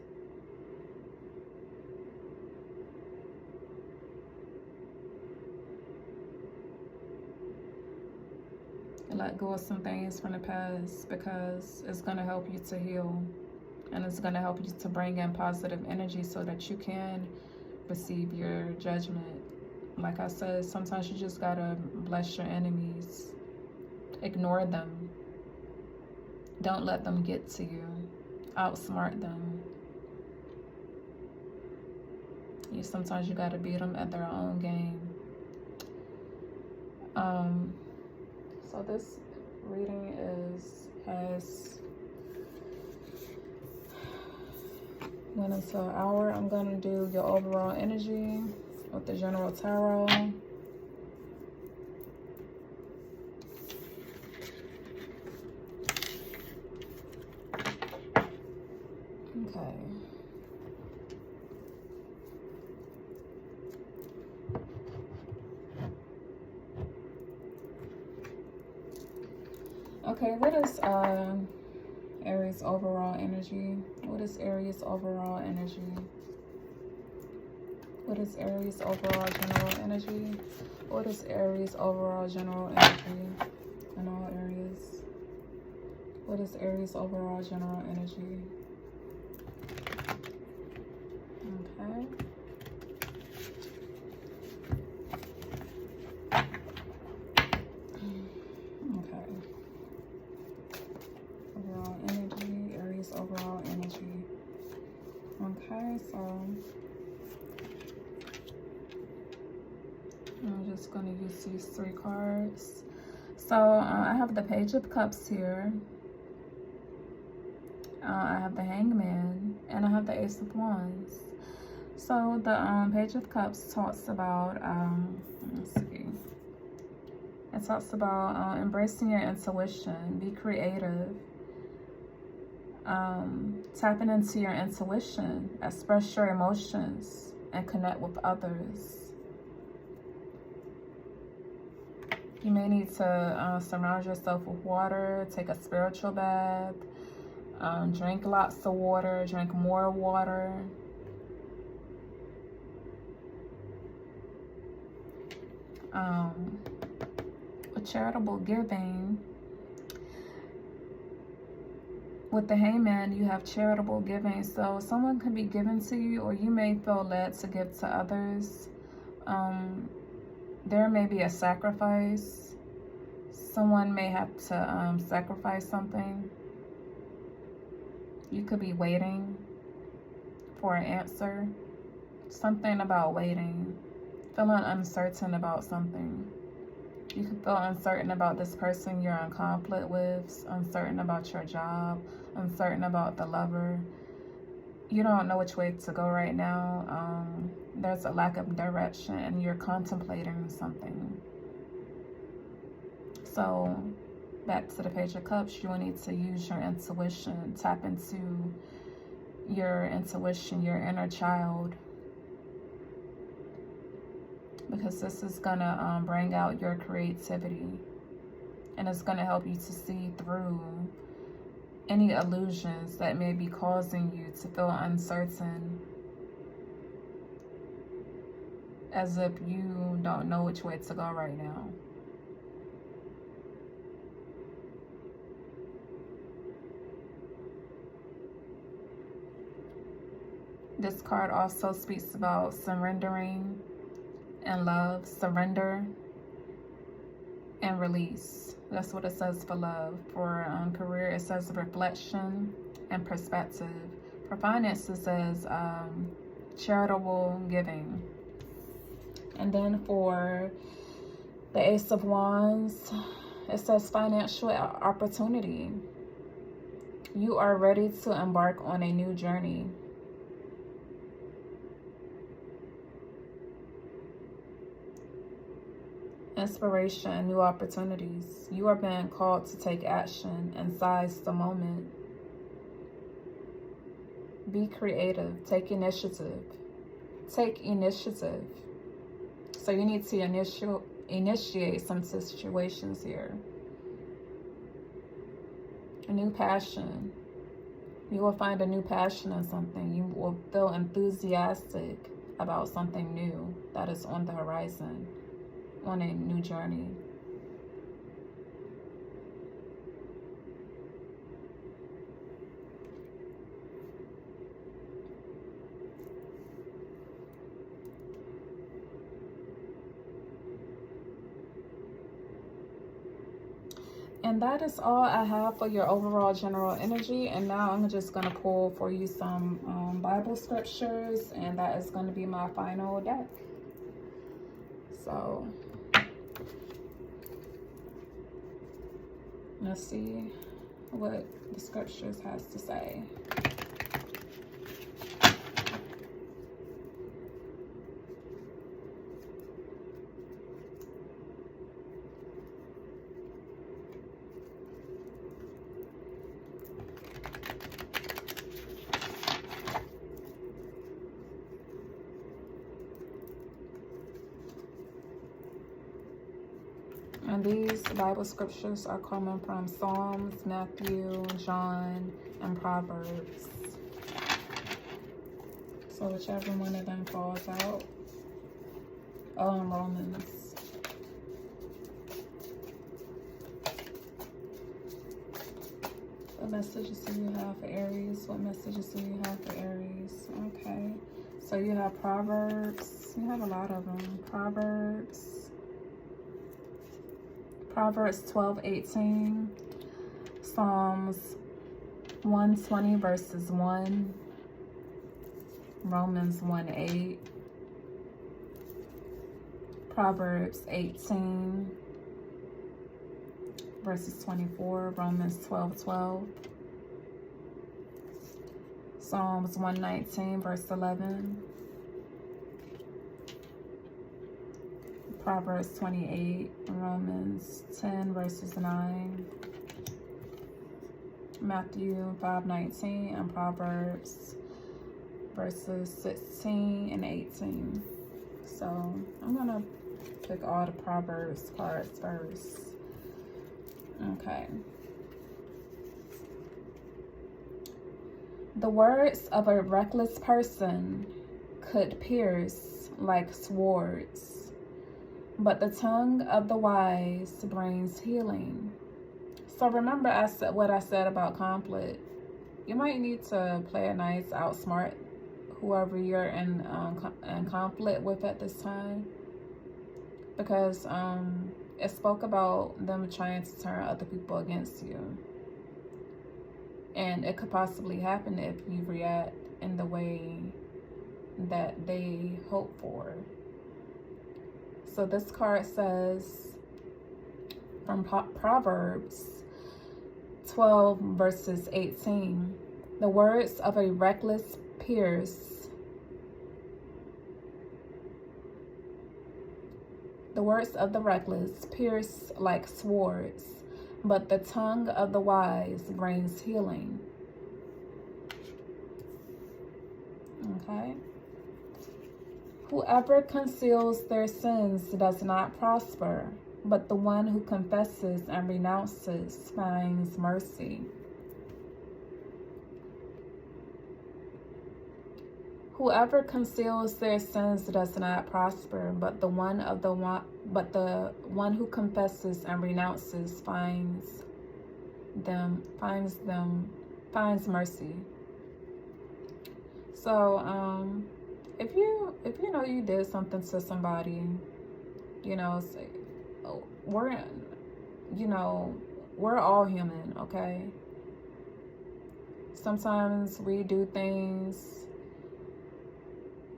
Let go of some things from the past because it's going to help you to heal. And it's going to help you to bring in positive energy so that you can receive your judgment. Like I said, sometimes you just got to bless your enemies. Ignore them. Don't let them get to you. Outsmart them. Sometimes you got to beat them at their own game. So this reading has went into an hour. I'm going to do your overall energy with the General Tarot. Okay. Okay, what is Aries overall energy? What is Aries overall energy? What is Aries overall general energy? What is Aries overall general energy in all areas? What is Aries overall general energy? Okay. Overall energy. Okay, so I'm just going to use these 3 cards. So I have the Page of Cups here. I have the Hangman, and I have the Ace of Wands. So the Page of Cups talks about, let's see. It talks about embracing your intuition, be creative. Tapping into your intuition, express your emotions, and connect with others. You may need to surround yourself with water, take a spiritual bath, drink lots of water, drink more water. With charitable giving, with the Hangman, you have charitable giving. So someone could be given to you, or you may feel led to give to others. There may be a sacrifice. Someone may have to sacrifice something. You could be waiting for an answer. Something about waiting. Feeling uncertain about something. You could feel uncertain about this person you're in conflict with, uncertain about your job, uncertain about the lover. You don't know which way to go right now. There's a lack of direction and you're contemplating something. So, back to the Page of Cups, you will need to use your intuition, tap into your intuition, your inner child. Because this is going to bring out your creativity. And it's going to help you to see through any illusions that may be causing you to feel uncertain. As if you don't know which way to go right now. This card also speaks about surrendering and love. Surrender and release. That's what it says for love. For career, it says reflection and perspective. For finance, it says charitable giving. And then for the Ace of Wands, it says financial opportunity. You are ready to embark on a new journey. Inspiration, new opportunities. You are being called to take action and seize the moment. Be creative. Take initiative. Take initiative. So you need to initiate some situations here. A new passion. You will find a new passion in something. You will feel enthusiastic about something new that is on the horizon. On a new journey. And that is all I have for your overall general energy. And now I'm just going to pull for you some Bible scriptures. And that is going to be my final deck. So let's see what the scriptures has to say. And these Bible scriptures are coming from Psalms, Matthew, John, and Proverbs. So whichever one of them falls out. Oh, and Romans. What messages do you have for Aries? What messages do you have for Aries? Okay. So you have Proverbs. You have a lot of them. Proverbs 12:18, Psalms 120 verses 1, Romans 1:8, Proverbs 18 verses 24, Romans 12:12, Psalms 119 verse 11, Proverbs 28, Romans 10 verses 9, Matthew 5:19, and Proverbs verses 16 and 18. So I'm gonna pick all the Proverbs cards first. Okay. The words of a reckless person could pierce like swords, but the tongue of the wise brings healing. So remember what I said about conflict. You might need to play a nice, outsmart whoever you're in conflict with at this time, because it spoke about them trying to turn other people against you. And it could possibly happen if you react in the way that they hope for. So this card says from Proverbs 12 verses 18, the words of a reckless pierce. The words of the reckless pierce like swords, but the tongue of the wise brings healing. Okay. Whoever conceals their sins does not prosper, but the one who confesses and renounces finds mercy. Whoever conceals their sins does not prosper, but the one who confesses and renounces finds mercy. So if you know you did something to somebody, say, we're all human, okay? Sometimes we do things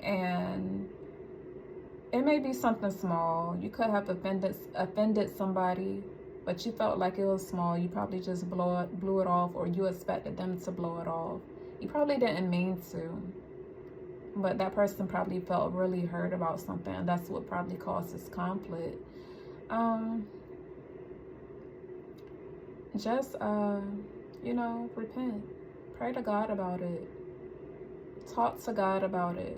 and it may be something small. You could have offended somebody, but you felt like it was small. You probably just blew it off, or you expected them to blow it off. You probably didn't mean to, but that person probably felt really hurt about something, and that's what probably causes conflict. Just repent. Pray to God about it. Talk to God about it.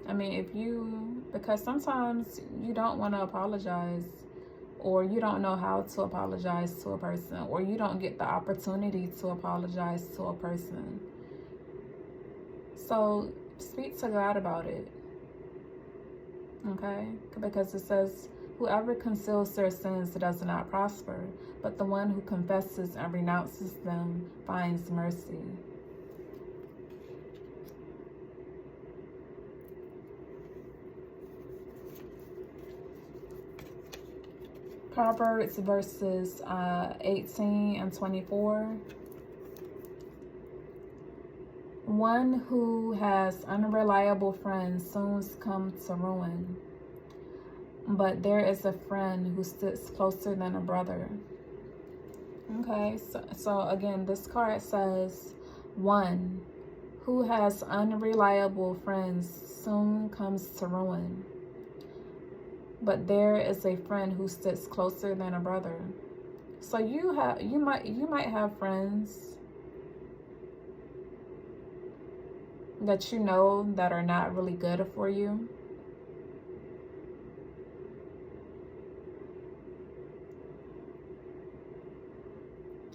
I mean, because sometimes you don't want to apologize, or you don't know how to apologize to a person, or you don't get the opportunity to apologize to a person. So speak to God about it, okay? Because it says, whoever conceals their sins does not prosper, but the one who confesses and renounces them finds mercy. Proverbs verses 18 and 24. One who has unreliable friends soon comes to ruin, but there is a friend who sits closer than a brother. Okay, so again, this card says, one who has unreliable friends soon comes to ruin, but there is a friend who sits closer than a brother. So you might have friends that you know that are not really good for you.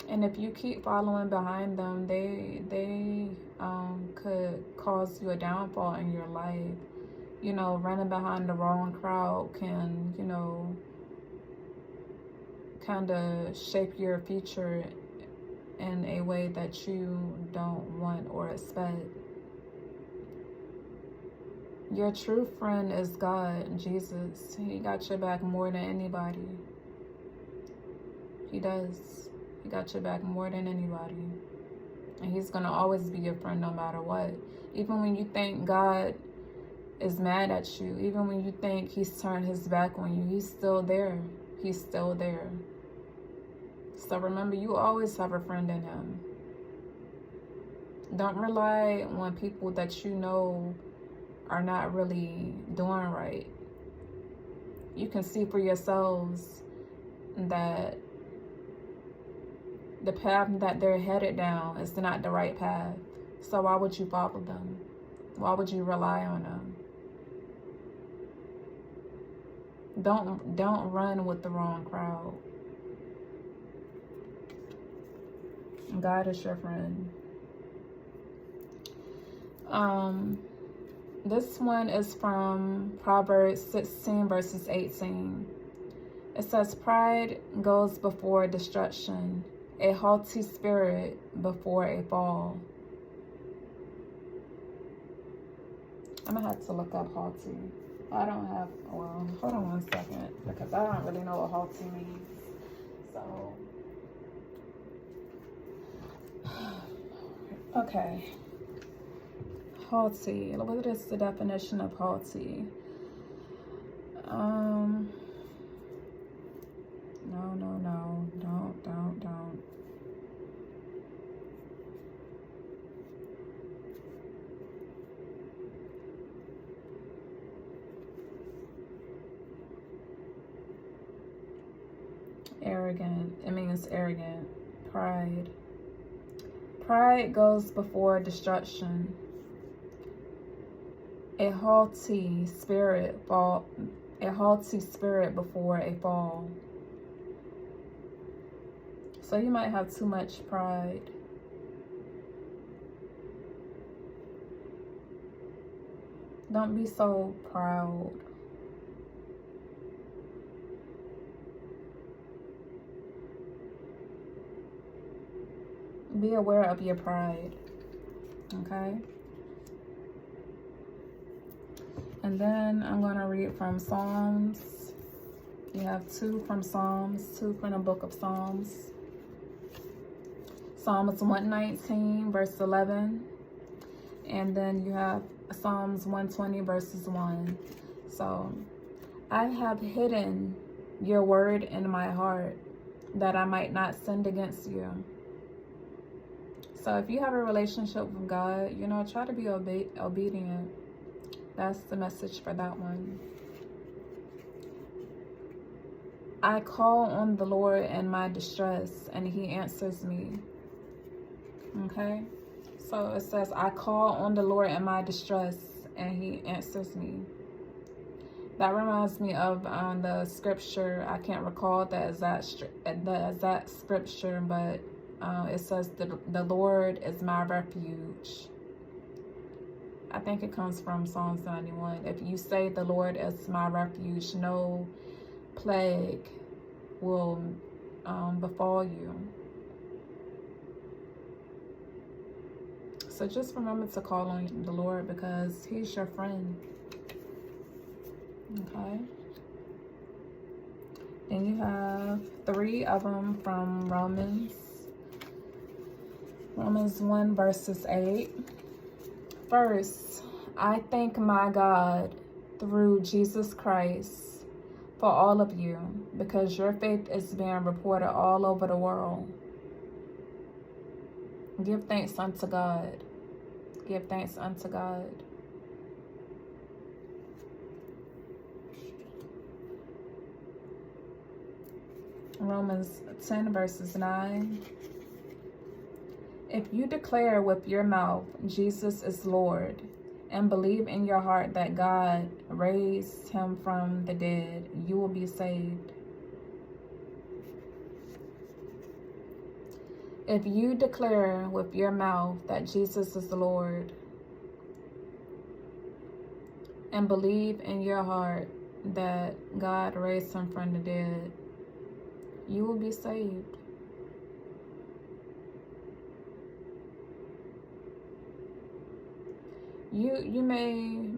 And if you keep following behind them, they could cause you a downfall in your life. Running behind the wrong crowd can, kind of shape your future in a way that you don't want or expect. Your true friend is God, Jesus. He got your back more than anybody. He does. He got your back more than anybody. And he's going to always be your friend no matter what. Even when you think God is mad at you, even when you think he's turned his back on you, he's still there. He's still there. So remember, you always have a friend in him. Don't rely on people that you know are not really doing right. You can see for yourselves that the path that they're headed down is not the right path. So why would you follow them? Why would you rely on them? Don't run with the wrong crowd. God is your friend. This one is from Proverbs 16 verses 18. It says, pride goes before destruction, a haughty spirit before a fall. I'm gonna have to look up haughty. I don't have, well, hold on one second, because I don't really know what haughty means. So, okay. Haughty. What is the definition of haughty? No. Don't. Arrogant. It means arrogant. Pride. Pride goes before destruction. A haughty spirit before a fall. So you might have too much pride. Don't be so proud. Be aware of your pride. Okay? And then I'm going to read from Psalms. You have 2 from Psalms, 2 from the book of Psalms. Psalms 119 verse 11. And then you have Psalms 120 verses 1. So, I have hidden your word in my heart that I might not sin against you. So if you have a relationship with God, you know, try to be obedient. That's the message for that one. I call on the Lord in my distress, and he answers me. Okay? So it says, I call on the Lord in my distress, and he answers me. That reminds me of the scripture. I can't recall the exact scripture, but it says, the Lord is my refuge. I think it comes from Psalms 91. If you say the Lord is my refuge, no plague will befall you. So just remember to call on the Lord because he's your friend. Okay. Then you have 3 of them from Romans 1 verses 8. First, I thank my God through Jesus Christ for all of you, because your faith is being reported all over the world. Give thanks unto God. Give thanks unto God. Romans 10 verses 9. If you declare with your mouth Jesus is Lord, and believe in your heart that God raised him from the dead, you will be saved. If you declare with your mouth that Jesus is the Lord, and believe in your heart that God raised him from the dead, you will be saved. You may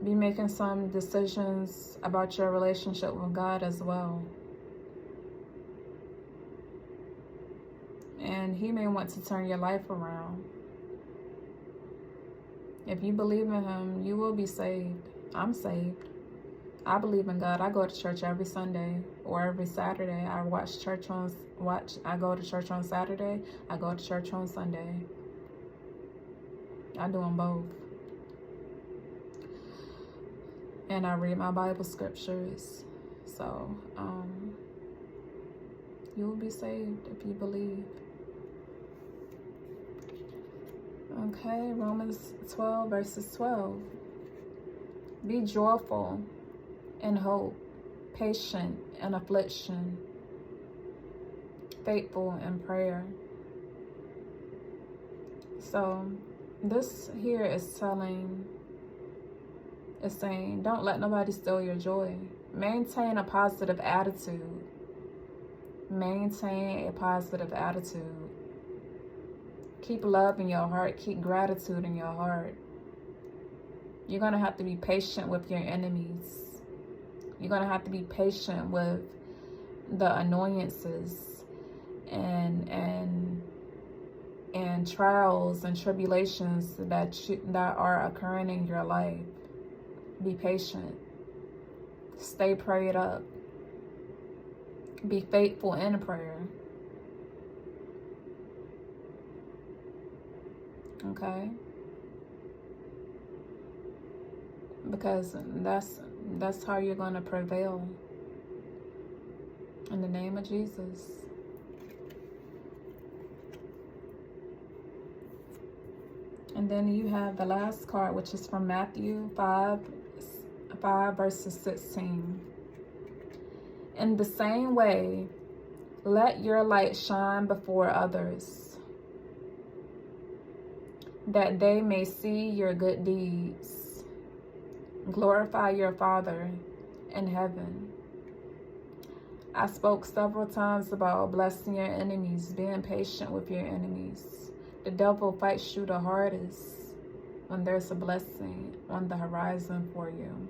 be making some decisions about your relationship with God as well. And he may want to turn your life around. If you believe in him, you will be saved. I'm saved. I believe in God. I go to church every Sunday or every Saturday. I go to church on Saturday. I go to church on Sunday. I do them both. And I read my Bible scriptures. So, you will be saved if you believe. Okay, Romans 12 verses 12. Be joyful in hope, patient in affliction, faithful in prayer. So this here is saying, don't let nobody steal your joy. Maintain a positive attitude. Maintain a positive attitude. Keep love in your heart. Keep gratitude in your heart. You're going to have to be patient with your enemies. You're going to have to be patient with the annoyances and trials and tribulations that are occurring in your life. Be patient. Stay prayed up. Be faithful in prayer. Okay? Because that's how you're going to prevail. In the name of Jesus. And then you have the last card, which is from Matthew 5 verses 16. In the same way, let your light shine before others, that they may see your good deeds. Glorify your Father in heaven. I spoke several times about blessing your enemies, being patient with your enemies. The devil fights you the hardest when there's a blessing on the horizon for you.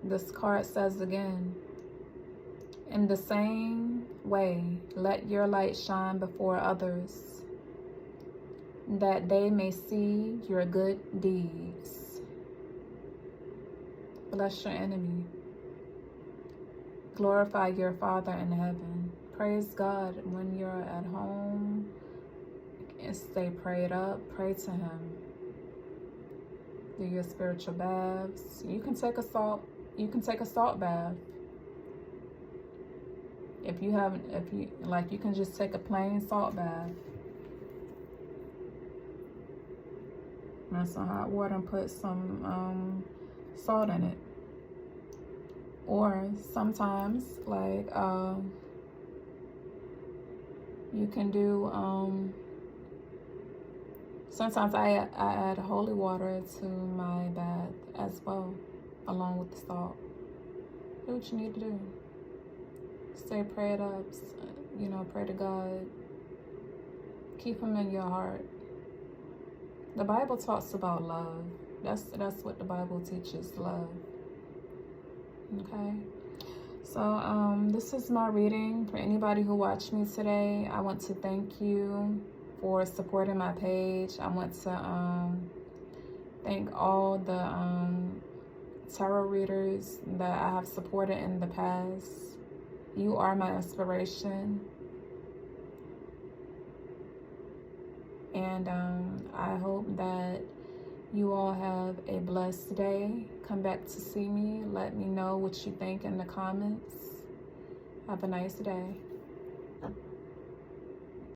This card says again, in the same way, let your light shine before others, that they may see your good deeds. Bless your enemy. Glorify your Father in heaven. Praise God when you're at home and stay prayed up. Pray to Him. Do your spiritual baths. You can take a salt bath. If you you can just take a plain salt bath. Run some hot water and put some salt in it. Or sometimes, you can do, sometimes I add holy water to my bath as well, along with the salt. Do what you need to do. Stay prayed up, pray to God. Keep Him in your heart. The Bible talks about love. That's what the Bible teaches, love. Okay? So, this is my reading. For anybody who watched me today, I want to thank you for supporting my page. I want to thank all the tarot readers that I have supported in the past. You are my inspiration. And I hope that you all have a blessed day. Come back to see me. Let me know what you think in the comments. Have a nice day.